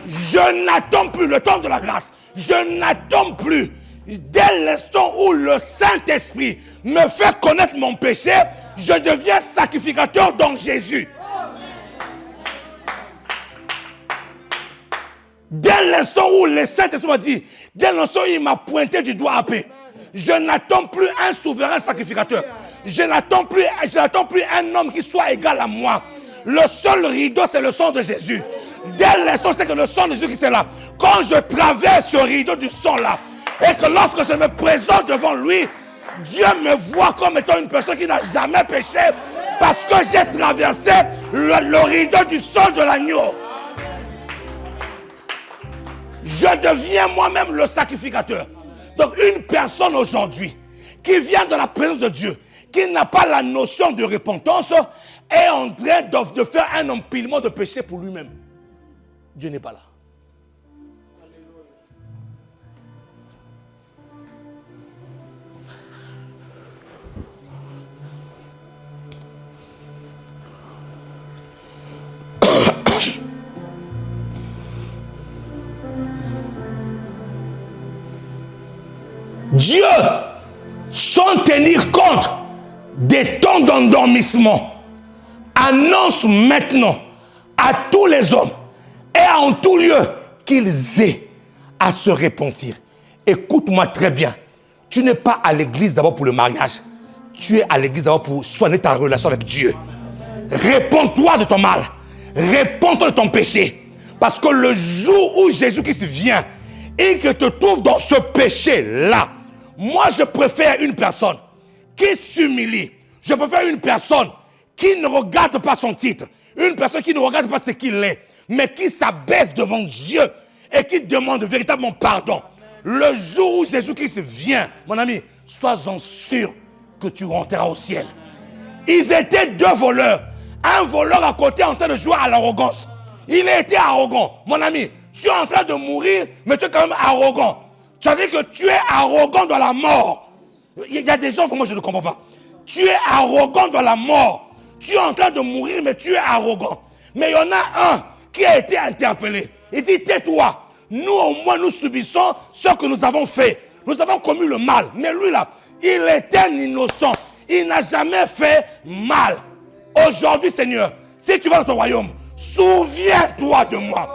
je n'attends plus le temps de la grâce, je n'attends plus. Dès l'instant où le Saint-Esprit me fait connaître mon péché, je deviens sacrificateur dans Jésus. Dès l'instant où le Saint-Esprit m'a dit, dès l'instant où il m'a pointé du doigt à paix, je n'attends plus un souverain sacrificateur. Je n'attends plus un homme qui soit égal à moi. Le seul rideau, c'est le sang de Jésus. Dès l'instant, c'est que le sang de Jésus qui est là. Quand je traverse ce rideau du sang là, et que lorsque je me présente devant lui, Dieu me voit comme étant une personne qui n'a jamais péché, parce que j'ai traversé le rideau du sang de l'agneau. Je deviens moi-même le sacrificateur. Donc une personne aujourd'hui qui vient de la présence de Dieu, qui n'a pas la notion de repentance, est en train de faire un empilement de péché pour lui-même. Dieu n'est pas là. Dieu, sans tenir compte des temps d'endormissement, annonce maintenant à tous les hommes et en tout lieu qu'ils aient à se repentir. Écoute-moi très bien. Tu n'es pas à l'église d'abord pour le mariage. Tu es à l'église d'abord pour soigner ta relation avec Dieu. Réponds-toi de ton mal. Réponds-toi de ton péché. Parce que le jour où Jésus-Christ vient et que te trouve dans ce péché-là, moi je préfère une personne qui s'humilie. Je préfère une personne qui ne regarde pas son titre. Une personne qui ne regarde pas ce qu'il est, mais qui s'abaisse devant Dieu et qui demande véritablement pardon. Le jour où Jésus-Christ vient, mon ami, sois-en sûr que tu rentreras au ciel. Ils étaient deux voleurs. Un voleur à côté en train de jouer à l'arrogance. Il a été arrogant. Mon ami, tu es en train de mourir, mais tu es quand même arrogant. Tu as dit que tu es arrogant dans la mort. Il y a des gens, moi je ne comprends pas. Tu es arrogant dans la mort. Tu es en train de mourir, mais tu es arrogant. Mais il y en a un qui a été interpellé. Il dit, tais-toi. Nous, au moins, nous subissons ce que nous avons fait. Nous avons commis le mal. Mais lui, là, il est un innocent. Il n'a jamais fait mal. Aujourd'hui, Seigneur, si tu vas dans ton royaume, souviens-toi de moi.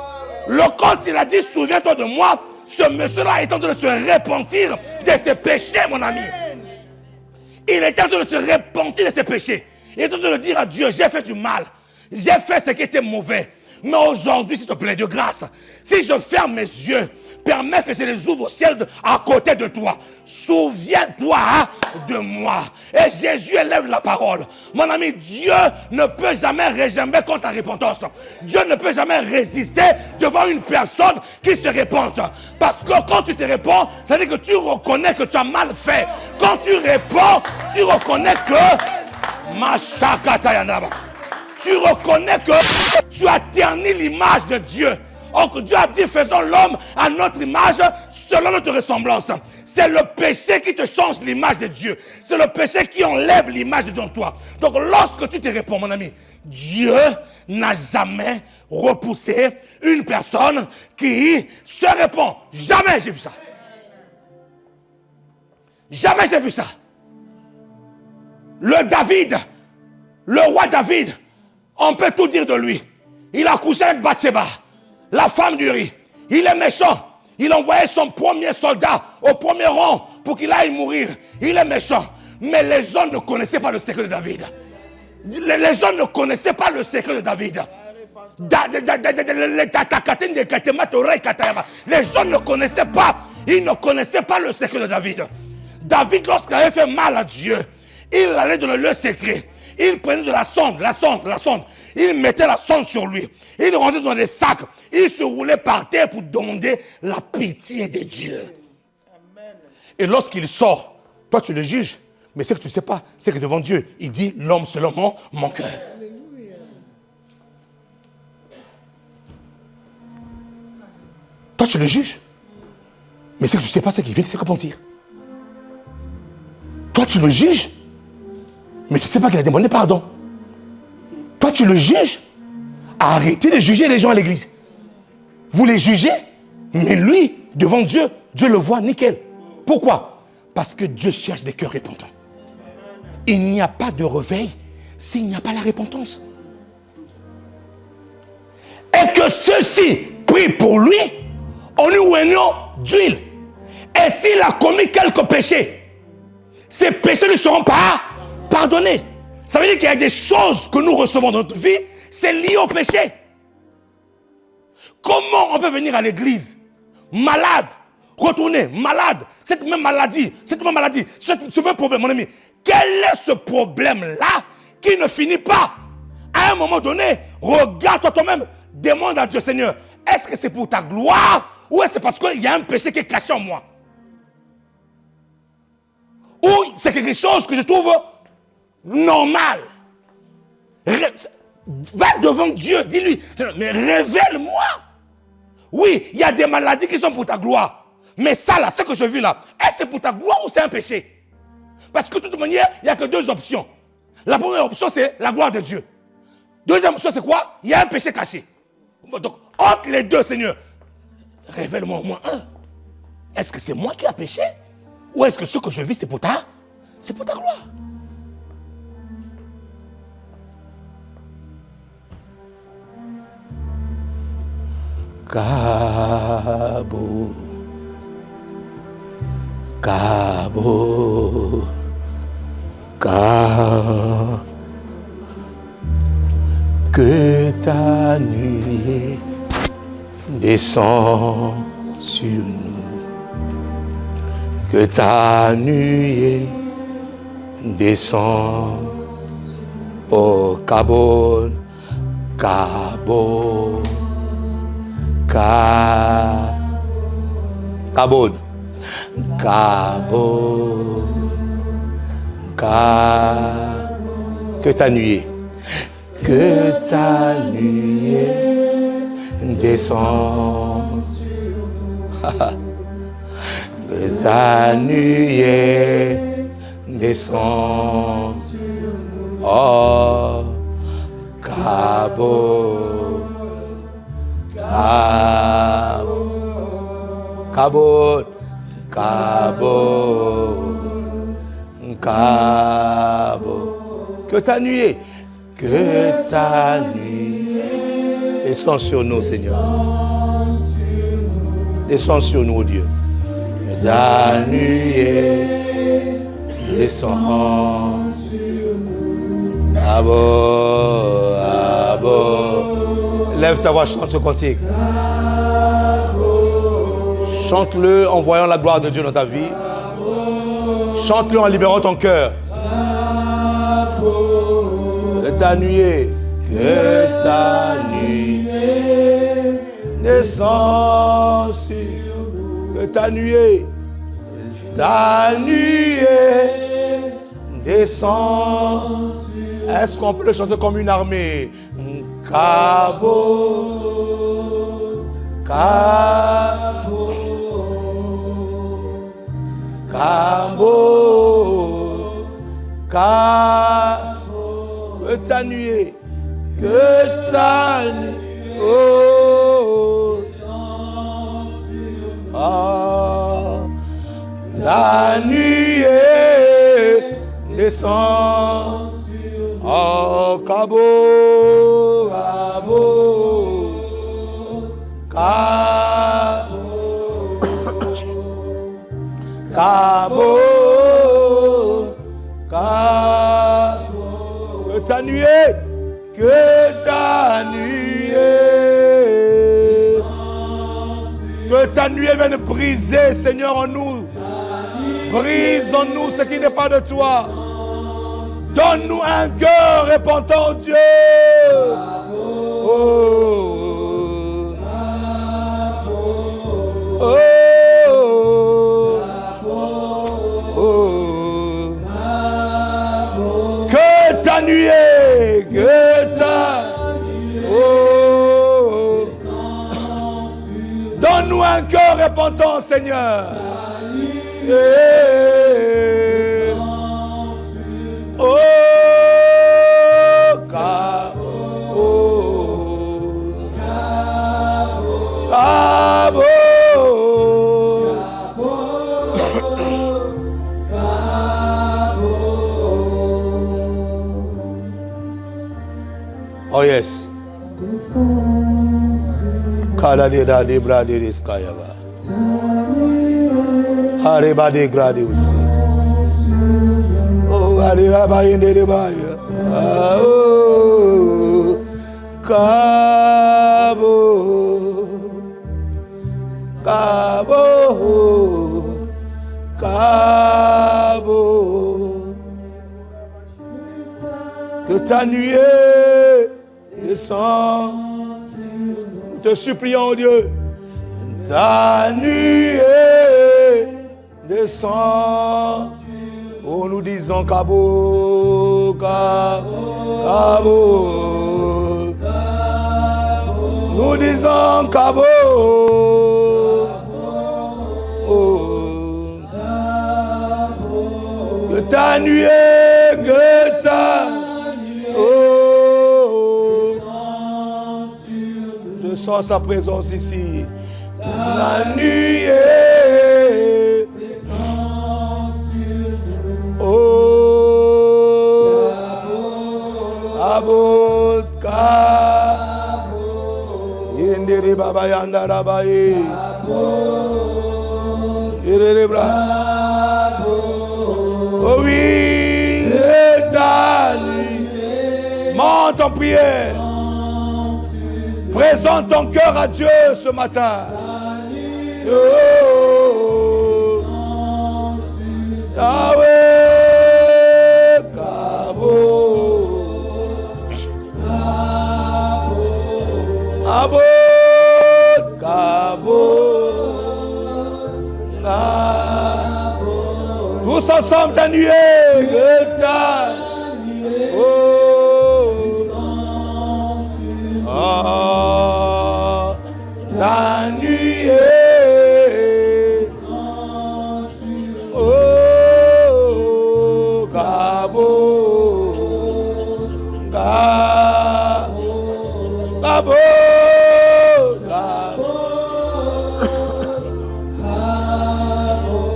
Quand il a dit, souviens-toi de moi, ce monsieur-là est en train de se repentir de ses péchés, mon ami. Il est en train de se repentir de ses péchés. Il est en train de dire à Dieu, j'ai fait du mal. J'ai fait ce qui était mauvais. Mais aujourd'hui, s'il te plaît, de grâce, si je ferme mes yeux, permets que je les ouvre au ciel à côté de toi. Souviens-toi de moi. Et Jésus élève la parole. Mon ami, Dieu ne peut jamais régimber contre ta repentance. Dieu ne peut jamais résister devant une personne qui se repente. Parce que quand tu te réponds, ça veut dire que tu reconnais que tu as mal fait. Quand tu réponds, tu reconnais que... Mashakatayanaba. Tu reconnais que tu as terni l'image de Dieu. Donc Dieu a dit, faisons l'homme à notre image, selon notre ressemblance. C'est le péché qui te change l'image de Dieu. C'est le péché qui enlève l'image de Dieu en toi. Donc lorsque tu te réponds, mon ami, Dieu n'a jamais repoussé une personne qui se répond. Jamais j'ai vu ça. Jamais j'ai vu ça. Le roi David, on peut tout dire de lui. Il a couché avec Bathsheba, la femme d'Uri. Il est méchant. Il envoyait son premier soldat au premier rang pour qu'il aille mourir. Il est méchant. Mais les gens ne connaissaient pas le secret de David. Les gens ne connaissaient pas le secret de David. Les gens ne connaissaient pas. Ils ne connaissaient pas le secret de David. David, lorsqu'il avait fait mal à Dieu, il allait dans le lieu secret. Il prenait de la sonde. Il mettait la sonde sur lui. Il rentrait dans des sacs. Il se roulait par terre pour demander la pitié de Dieu. Amen. Et lorsqu'il sort, toi tu le juges. Mais ce que tu ne sais pas, c'est que devant Dieu, il dit, l'homme seulement mon cœur. Toi tu le juges. Mais ce que tu ne sais pas, c'est qu'il vient de se repentir. Toi tu le juges. Mais tu ne sais pas qu'il a demandé pardon. Toi, tu le juges. Arrêtez de juger les gens à l'église. Vous les jugez, mais lui, devant Dieu, Dieu le voit nickel. Pourquoi? Parce que Dieu cherche des cœurs repentants. Il n'y a pas de réveil s'il n'y a pas la repentance. Et que ceux-ci prient pour lui en lui oignant d'huile. Et s'il a commis quelques péchés, ces péchés ne seront pas pardonner. Ça veut dire qu'il y a des choses que nous recevons dans notre vie, c'est lié au péché. Comment on peut venir à l'église malade, retourner malade, cette même maladie, ce même problème, mon ami. Quel est ce problème-là qui ne finit pas? À un moment donné, regarde-toi toi-même, demande à Dieu, Seigneur, est-ce que c'est pour ta gloire ou est-ce parce qu'il y a un péché qui est caché en moi? Ou c'est quelque chose que je trouve normal. Va devant Dieu, dis-lui, mais révèle-moi. Oui, il y a des maladies qui sont pour ta gloire. Mais ça là, ce que je vis là, est-ce que c'est pour ta gloire ou c'est un péché? Parce que de toute manière, il n'y a que deux options. La première option, c'est la gloire de Dieu. Deuxième option, c'est quoi? Il y a un péché caché. Donc, entre les deux, Seigneur, révèle-moi au moins un. Est-ce que c'est moi qui ai péché? Ou est-ce que ce que je vis, c'est pour ta gloire? Cabo, Cabo, Cabo, que ta nuée descend sur nous, que ta nuée descend au Cabo, Cabo. Cabot, que ta nuée descend, que ta nuée descend, oh, Cabot. Cabot, que ta nuée descend sur nous, Seigneur. Descend sur nous, Dieu. Ta nuée descend. Lève ta voix, chante ce cantique. Chante-le en voyant la gloire de Dieu dans ta vie. Chante-le en libérant ton cœur. Que ta nuée descend sur. Que ta nuée descend. Est-ce qu'on peut le chanter comme une armée? Cabo, Cabo, Cabo, Cabo, que ta nuée, oh, ah, la nuée descend, oh, Cabo. Cabo, que ta nuée vienne briser, Seigneur, en nous. Brise en nous ce qui n'est pas de toi. Donne-nous un cœur repentant, Dieu. Oh. Oh, oh, que ta nuée, oh, donne-nous un cœur repentant, Seigneur. Oh, oh yes. Kaladeda de brade de skayaba. Hareba de grade aussi. Oh, hareba inde de baya. Oh, Cabo, Cabo, Cabo. Que ta nuée descend. Nous te supplions, Dieu. Ta nuée descend. Oh, nous disons Cabo, Cabo. Nous disons Cabo. Oh, que ta nuée, que ta. Oh, je sens sa présence ici. La nuée Kabot, Yendere Baba Yanda Rabaye. Oh oui, ta nuit. Monte en prière. Présente ton cœur à Dieu ce matin. Oh, Yahweh, Kabot, Abot, Kabot, tous ensemble ta nuée, ta nuée, oh, Kabot, Kabot,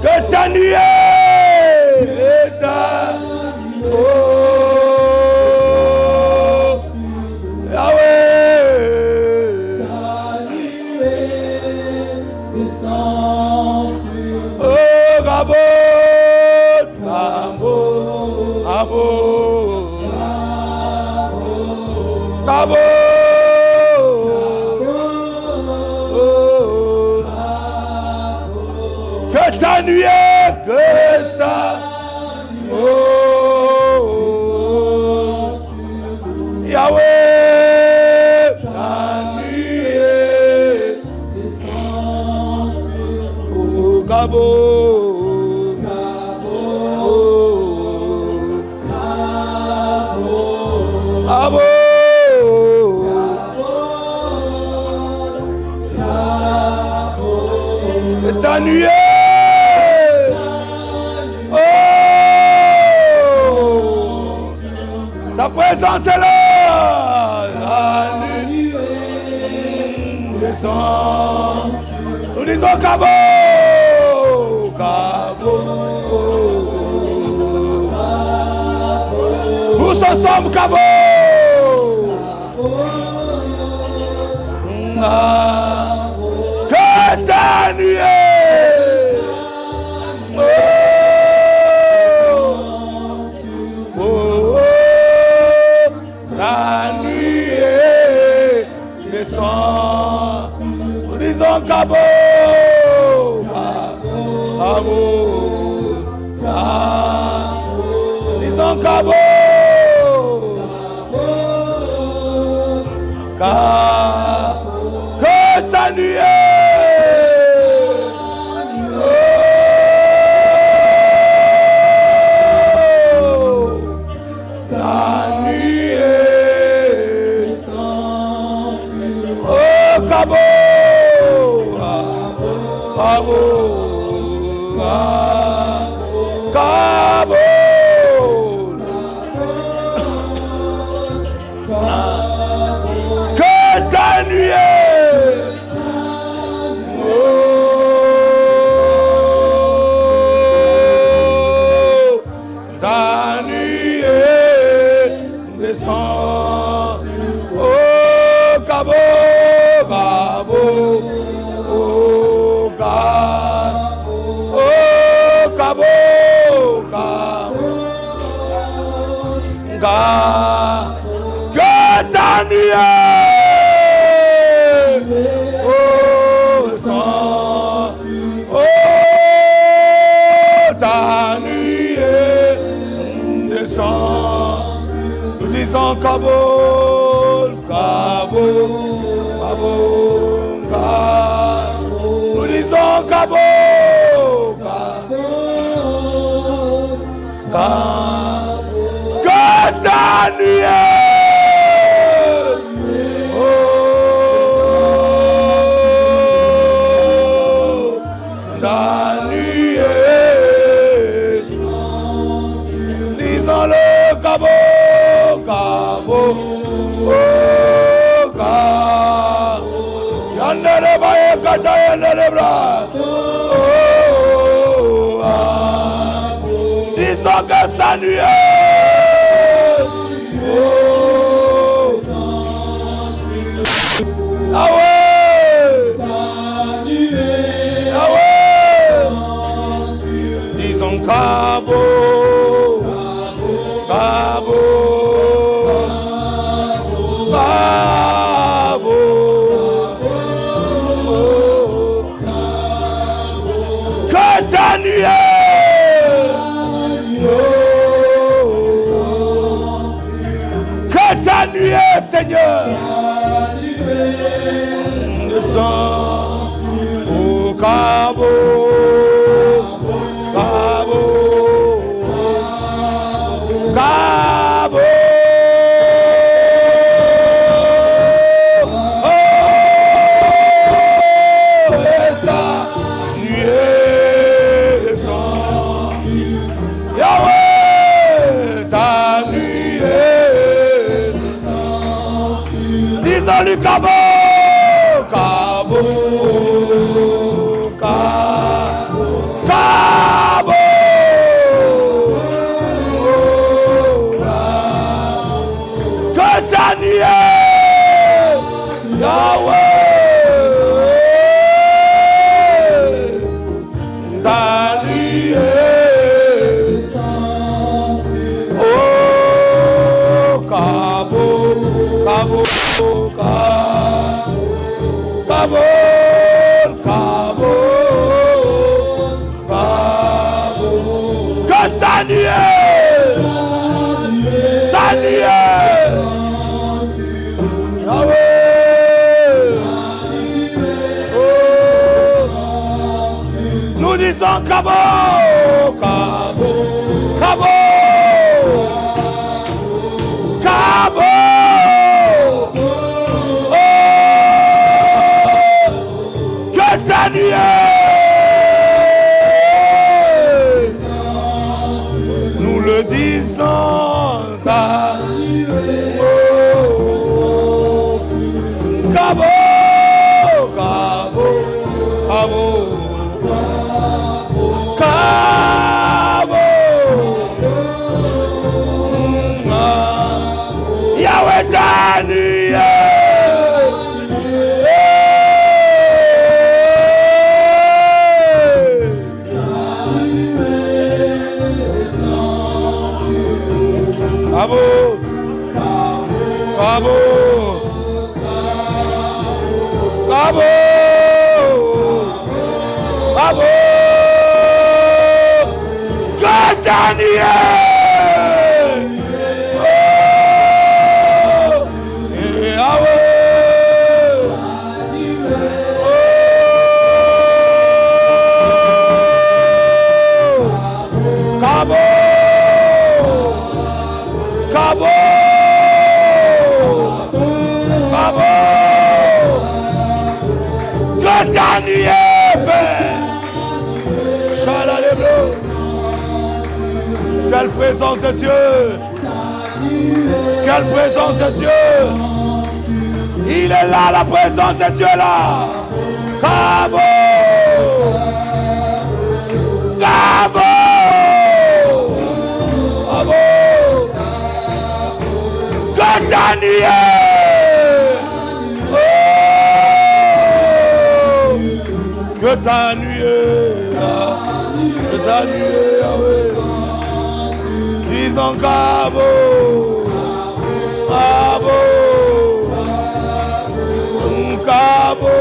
que ta nuée, que ta nuée, que ta Yahweh, ta nuée descend sur Gabo. Ta nuée, oh, sa présence est là. La nuée descend. Nous disons Cabo, Cabo. Tous ensemble Cabo. Que ta nuée. Nous disons Cabo, Cabo, nous disons Cabo, que ta nuée, Cabo, Cabo, Cabo, que ta nuée, oh, ta nuée descend, oh, Cabo. Que ta nuée, oh, sang, oh, ta nuée descend. Nous disons Cabo, Cabo, Cabo, Cabo. Nous disons Cabo, Cabo, Cabo. Que ta nuée, oh, ta nuée, disons-le, Cabo, Cabo, oh, Cabo, yandere baye kata yandere bra, oh, disons que sa nuée. Oh, Cabo, Cabo, Cabo, que ta nuée, Seigneur, descend au Cabo, Cabo, Cabo. Le Cabo, Cabo, Cabo, Cabo, que ta nuée, Yahweh, ta nuée, oh, Cabo, Cabo. Cabo, Cabo, Cabo, que ta nuée, nous disons Cabo, Cabo, Cabo, Cabo. Nous le disons, Cabo, Cabo, Cabo, Cabo, Yahweh ta nuée. Cabo, Cabo, Cabo, Cabo, que ta nuée, Cabo, Cabo, Cabo, que ta nuée, Père. Chalaléblo. Quelle présence de Dieu. Quelle présence de Dieu. Il est là, la présence de Dieu là. Cabo, Cabo, Cabo. Que ta nuée, oh, que ta nuée, Yahweh, disons Cabo, Cabo, Cabo,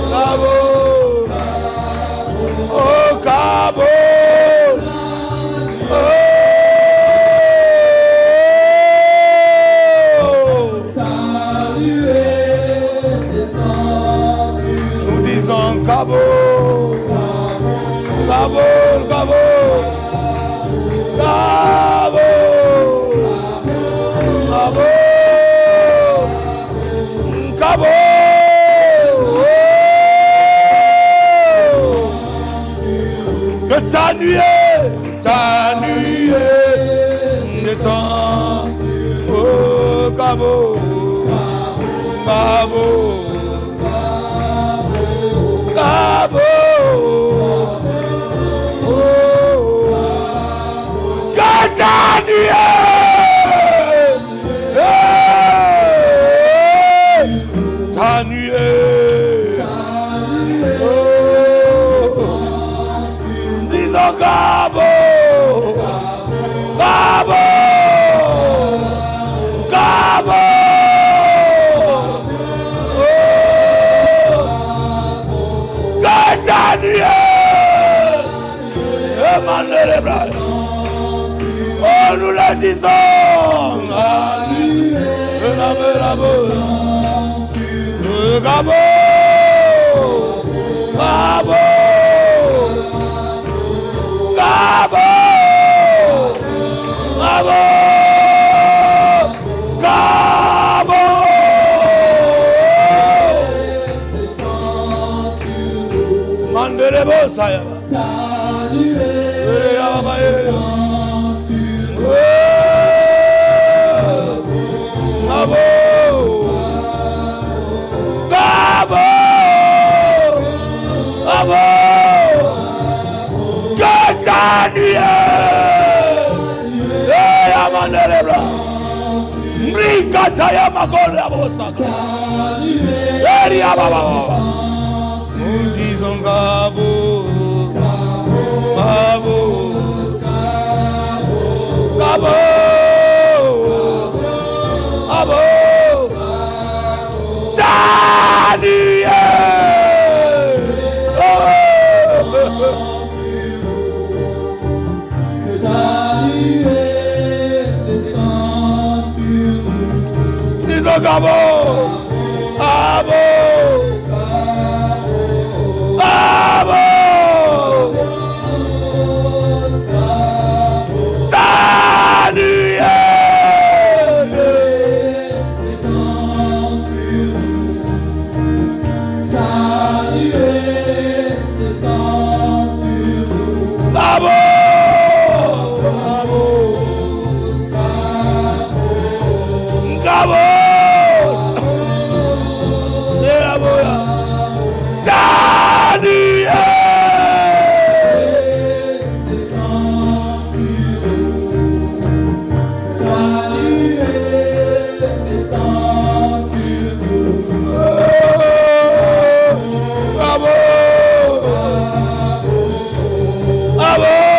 Cabo, oh Cabo, Cabo, Cabo, Cabo, Cabo, Cabo, Cabo, que ta nuée descend, oh Cabo, Cabo, Cabo, oh, que ta nuée, ta nuée, oh, Disons Gabo. Gabo. Gabo. Daniel. Emmanuel les bras. Oh, nous le disons. Gabo. Gabo. Gabo. Gabo. Gabo. Mandele bosa ya ba. Gabo. Gabo. Gabo. Brigata ya magore abosaka. Eri ababa. Disons Gabo. Gabo. Gabo. Gabo. Daniel. Disons Gabo. Gabo. Gabo. Bravo!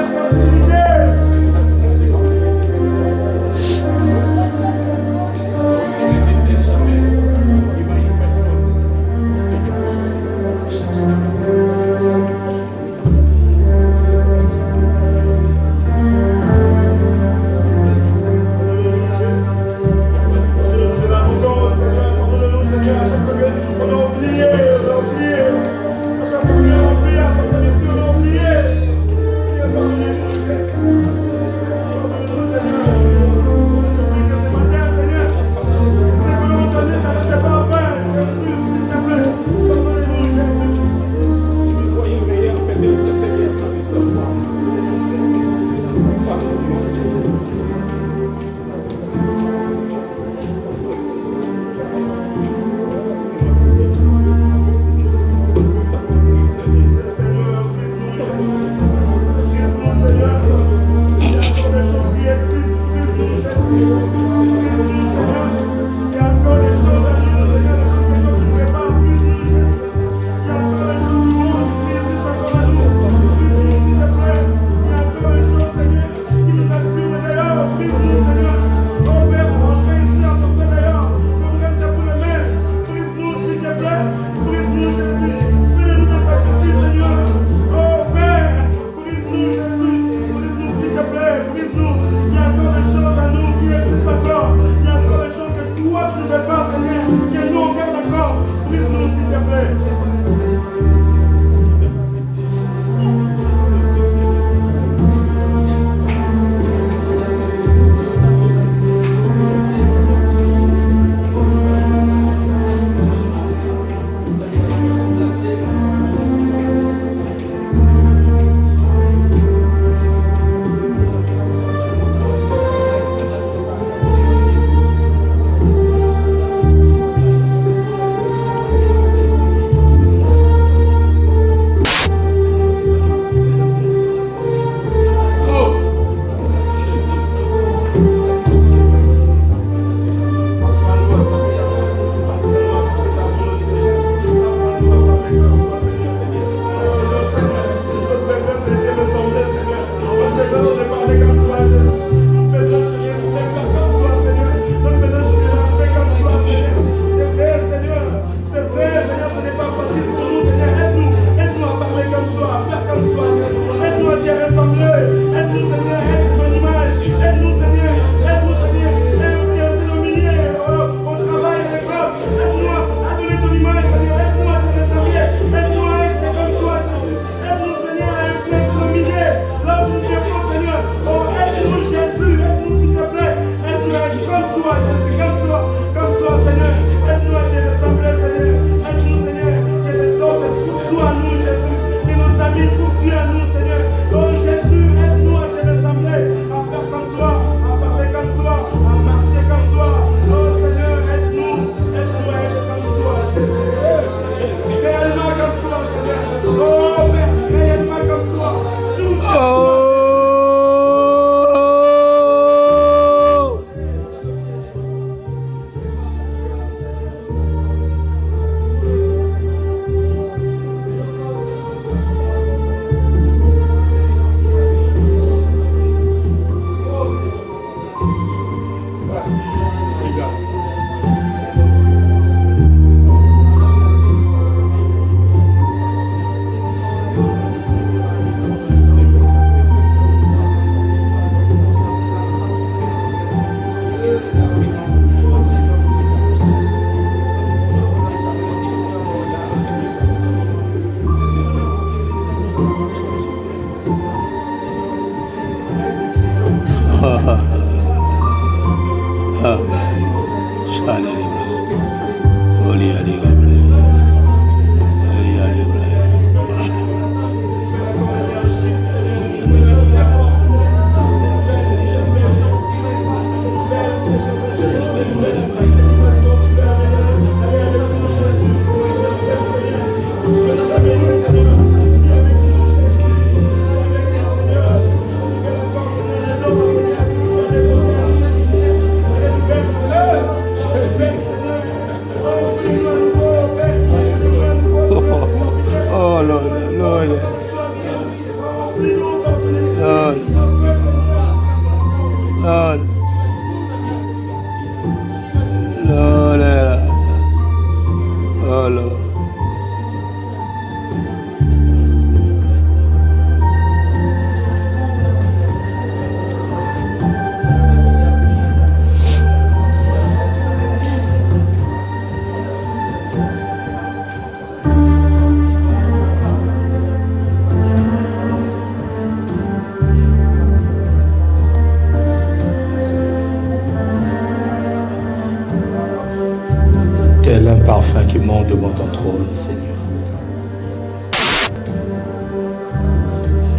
Seigneur,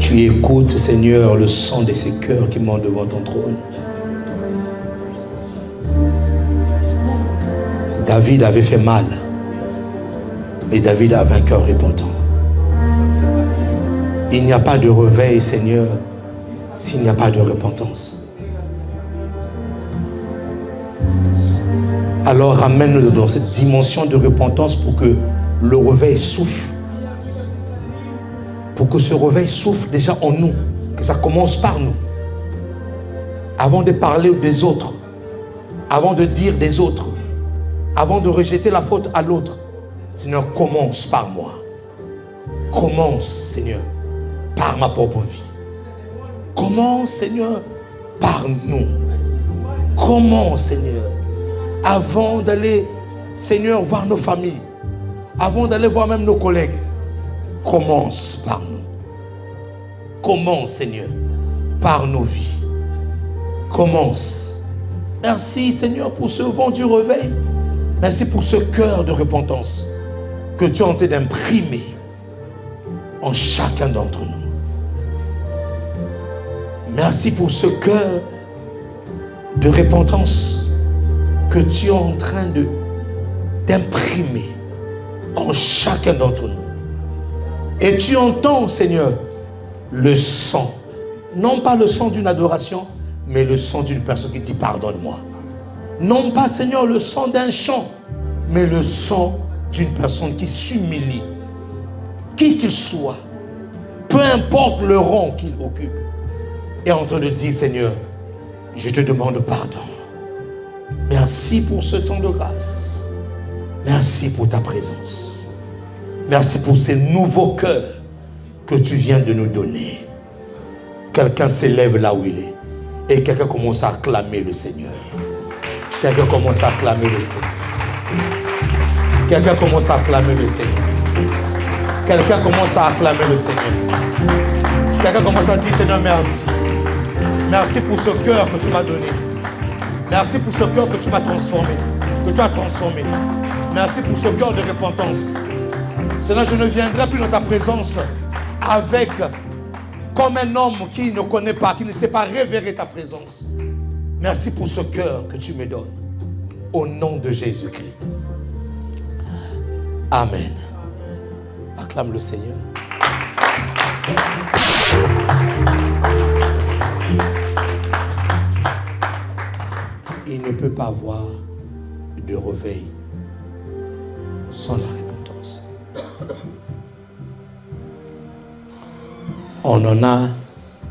Tu écoutes, Seigneur, le son de ces cœurs qui montent devant ton trône. David avait fait mal, mais David avait un cœur repentant. Il n'y a pas de réveil, Seigneur, s'il n'y a pas de repentance. Alors ramène-nous dans cette dimension de repentance pour que le réveil souffle. Pour que ce réveil souffle déjà en nous, que ça commence par nous. Avant de parler des autres, avant de dire des autres, avant de rejeter la faute à l'autre, Seigneur, commence par moi. Commence, Seigneur, par ma propre vie. Commence, Seigneur, par nous. Commence, Seigneur, avant d'aller, Seigneur, voir nos familles, avant d'aller voir même nos collègues. Commence par nous. Commence, Seigneur, par nos vies. Commence. Merci, Seigneur, pour ce vent du réveil. Merci pour ce cœur de repentance que tu es en train d'imprimer en chacun d'entre nous. Merci pour ce cœur de repentance que tu es en train d'imprimer en chacun d'entre nous. Et tu entends, Seigneur, le son. Non pas le son d'une adoration, mais le son d'une personne qui dit pardonne-moi. Non pas, Seigneur, le son d'un chant, mais le son d'une personne qui s'humilie. Qui qu'il soit, peu importe le rang qu'il occupe, est en train de dire, Seigneur, je te demande pardon. Merci pour ce temps de grâce. Merci pour ta présence. Merci pour ces nouveaux cœurs que tu viens de nous donner. Quelqu'un s'élève là où il est et quelqu'un commence à acclamer le Seigneur. Quelqu'un commence à acclamer le Seigneur. Quelqu'un commence à acclamer le Seigneur. Quelqu'un commence à acclamer le Seigneur. Quelqu'un commence à dire, Seigneur, merci. Merci pour ce cœur que tu m'as donné. Merci pour ce cœur que tu m'as transformé. Que tu as transformé. Merci pour ce cœur de repentance. Seigneur, je ne viendrai plus dans ta présence avec comme un homme qui ne connaît pas, qui ne sait pas révérer ta présence. Merci pour ce cœur que tu me donnes. Au nom de Jésus-Christ. Amen. Acclame le Seigneur. Il ne peut pas avoir de réveil sans la repentance. On en a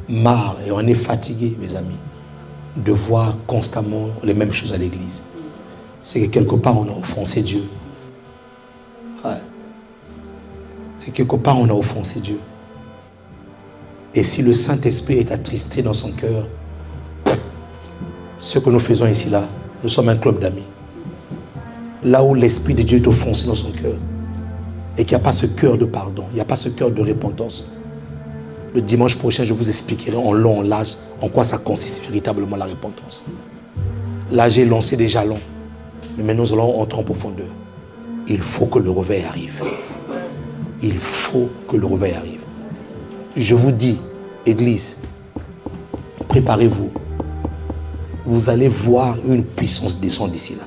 marre et on est fatigué, mes amis, de voir constamment les mêmes choses à l'église. C'est que quelque part on a offensé Dieu. Ouais. Et quelque part on a offensé Dieu. Et si le Saint-Esprit est attristé dans son cœur, ce que nous faisons ici là, nous sommes un club d'amis. Là où l'Esprit de Dieu est offensé dans son cœur et qu'il n'y a pas ce cœur de pardon, il n'y a pas ce cœur de repentance. Le dimanche prochain, je vous expliquerai en long, en large, en quoi ça consiste véritablement la repentance. Là, j'ai lancé des jalons. Mais maintenant, nous allons entrer en profondeur. Il faut que le réveil arrive. Il faut que le réveil arrive. Je vous dis, Église, préparez-vous. Vous allez voir une puissance descendre d'ici là.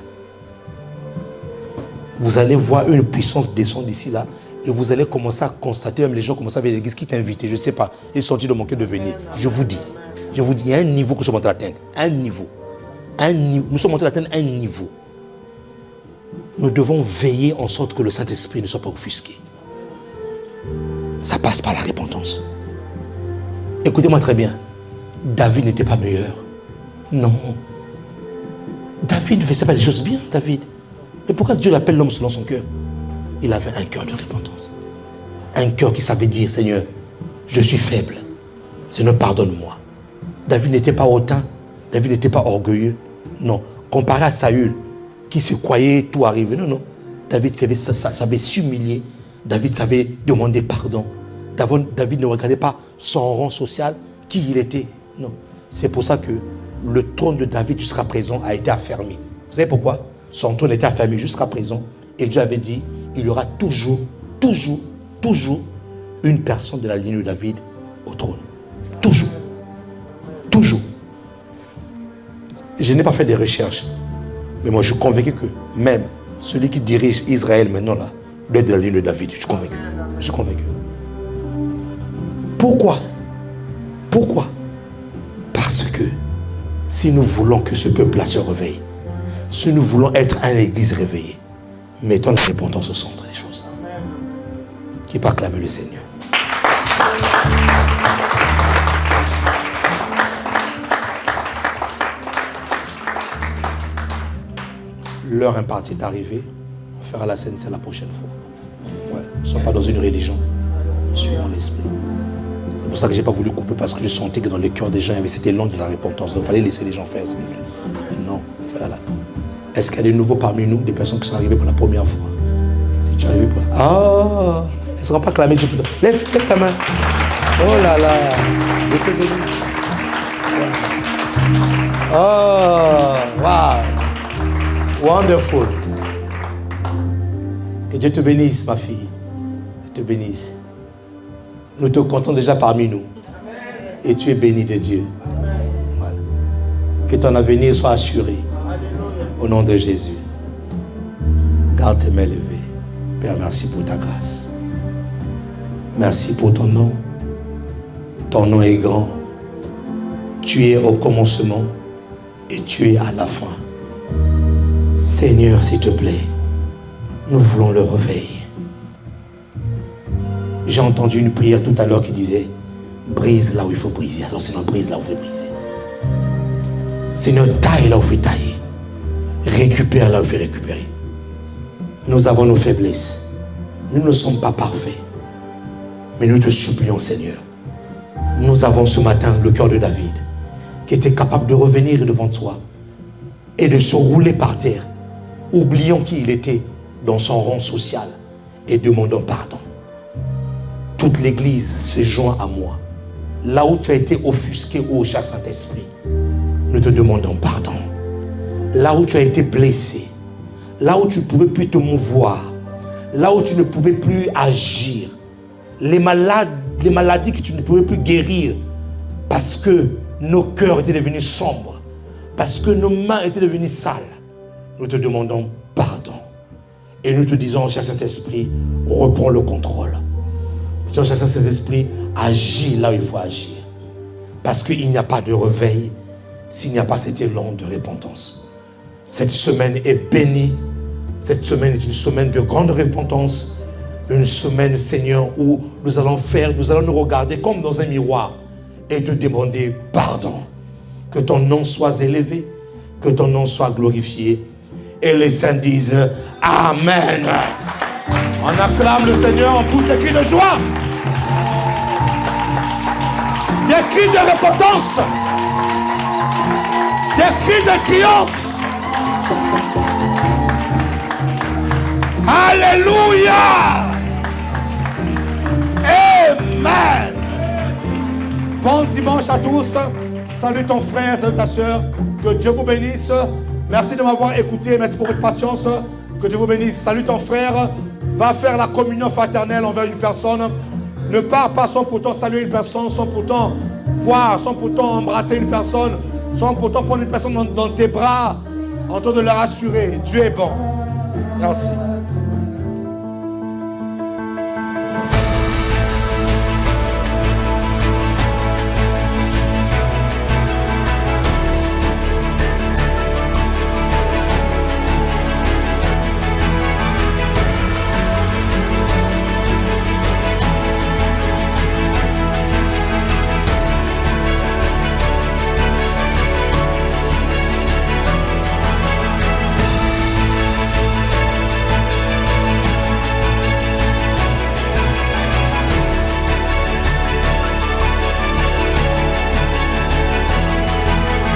Vous allez voir une puissance descendre d'ici là. Et vous allez commencer à constater, même les gens commencent à venir à l'église qui t'a invité, je ne sais pas, ils sont sortis de mon cœur de venir. Je vous dis, il y a un niveau que nous sommes en train d'atteindre. Un niveau. Nous sommes en train d'atteindre un niveau. Nous devons veiller en sorte que le Saint-Esprit ne soit pas offusqué. Ça passe par la repentance. Écoutez-moi très bien. David n'était pas meilleur. Non. David ne faisait pas les choses bien, David. Mais pourquoi Dieu l'appelle l'homme selon son cœur? Il avait un cœur de repentance. Un cœur qui savait dire, Seigneur, je suis faible. Seigneur, pardonne-moi. David n'était pas hautain. David n'était pas orgueilleux. Non. Comparé à Saül, qui se croyait tout arriver. Non, non. David savait s'humilier. David savait demander pardon. David ne regardait pas son rang social, qui il était. Non. C'est pour ça que le trône de David jusqu'à présent a été affermi. Vous savez pourquoi? Son trône était affermi jusqu'à présent. Et Dieu avait dit, il y aura toujours une personne de la ligne de David au trône. Toujours. Toujours. Je n'ai pas fait des recherches. Mais moi, je suis convaincu que même celui qui dirige Israël maintenant, là, doit être de la ligne de David. Je suis convaincu. Je suis convaincu. Pourquoi? Pourquoi? Parce que si nous voulons que ce peuple-là se réveille, si nous voulons être une église réveillée, mettons la repentance au centre des choses. Qui peut acclamer le Seigneur. L'heure impartie est arrivée. On fera la scène, c'est la prochaine fois. Ouais. Ne sois pas dans une religion. Suis dans l'esprit. C'est pour ça que je n'ai pas voulu couper, parce que je sentais que dans le cœur des gens, il y avait cet élan de la repentance. Donc il fallait laisser les gens faire, s'il vous plaît. Non, faire là. Est-ce qu'il y a des nouveaux parmi nous, des personnes qui sont arrivées pour la première fois? Si tu es arrivé pour... Ah, elles ne seront pas clamées. Lève ta main. Oh là là. Dieu te bénisse. Oh, wow. Wonderful. Que Dieu te bénisse, ma fille. Dieu te bénisse. Nous te comptons déjà parmi nous. Et tu es béni de Dieu. Voilà. Que ton avenir soit assuré. Au nom de Jésus. Garde tes mains levées. Père, merci pour ta grâce. Merci pour ton nom. Ton nom est grand. Tu es au commencement et tu es à la fin. Seigneur, s'il te plaît, nous voulons le réveil. J'ai entendu une prière tout à l'heure qui disait brise là où il faut briser. Alors Seigneur, brise là où il faut briser. Seigneur, taille là où il faut tailler. Récupère là où il faut récupérer. Nous avons nos faiblesses. Nous ne sommes pas parfaits. Mais nous te supplions, Seigneur. Nous avons ce matin le cœur de David qui était capable de revenir devant toi et de se rouler par terre, oubliant qui il était dans son rang social et demandant pardon. Toute l'église se joint à moi. Là où tu as été offusqué, ô cher Saint-Esprit, nous te demandons pardon. Là où tu as été blessé, là où tu ne pouvais plus te mouvoir, là où tu ne pouvais plus agir, les maladies que tu ne pouvais plus guérir, parce que nos cœurs étaient devenus sombres, parce que nos mains étaient devenues sales, nous te demandons pardon. Et nous te disons, cher Saint-Esprit, reprends le contrôle. Cher Saint-Esprit, agis là où il faut agir. Parce qu'il n'y a pas de réveil s'il n'y a pas cet élan de repentance. Cette semaine est bénie. Cette semaine est une semaine de grande repentance. Une semaine, Seigneur, où nous allons nous regarder comme dans un miroir et te demander pardon. Que ton nom soit élevé, que ton nom soit glorifié. Et les saints disent Amen. On acclame le Seigneur, on pousse des cris de joie, des cris de repentance, des cris de triomphe. Alléluia. Amen. Bon dimanche à tous. Salut ton frère, salut ta soeur. Que Dieu vous bénisse. Merci de m'avoir écouté. Merci pour votre patience. Que Dieu vous bénisse. Salut ton frère. Va faire la communion fraternelle envers une personne. Ne pars pas sans pourtant saluer une personne, sans pourtant voir, sans pourtant embrasser une personne, sans pourtant prendre une personne dans tes bras, en train de la rassurer. Dieu est bon. Merci.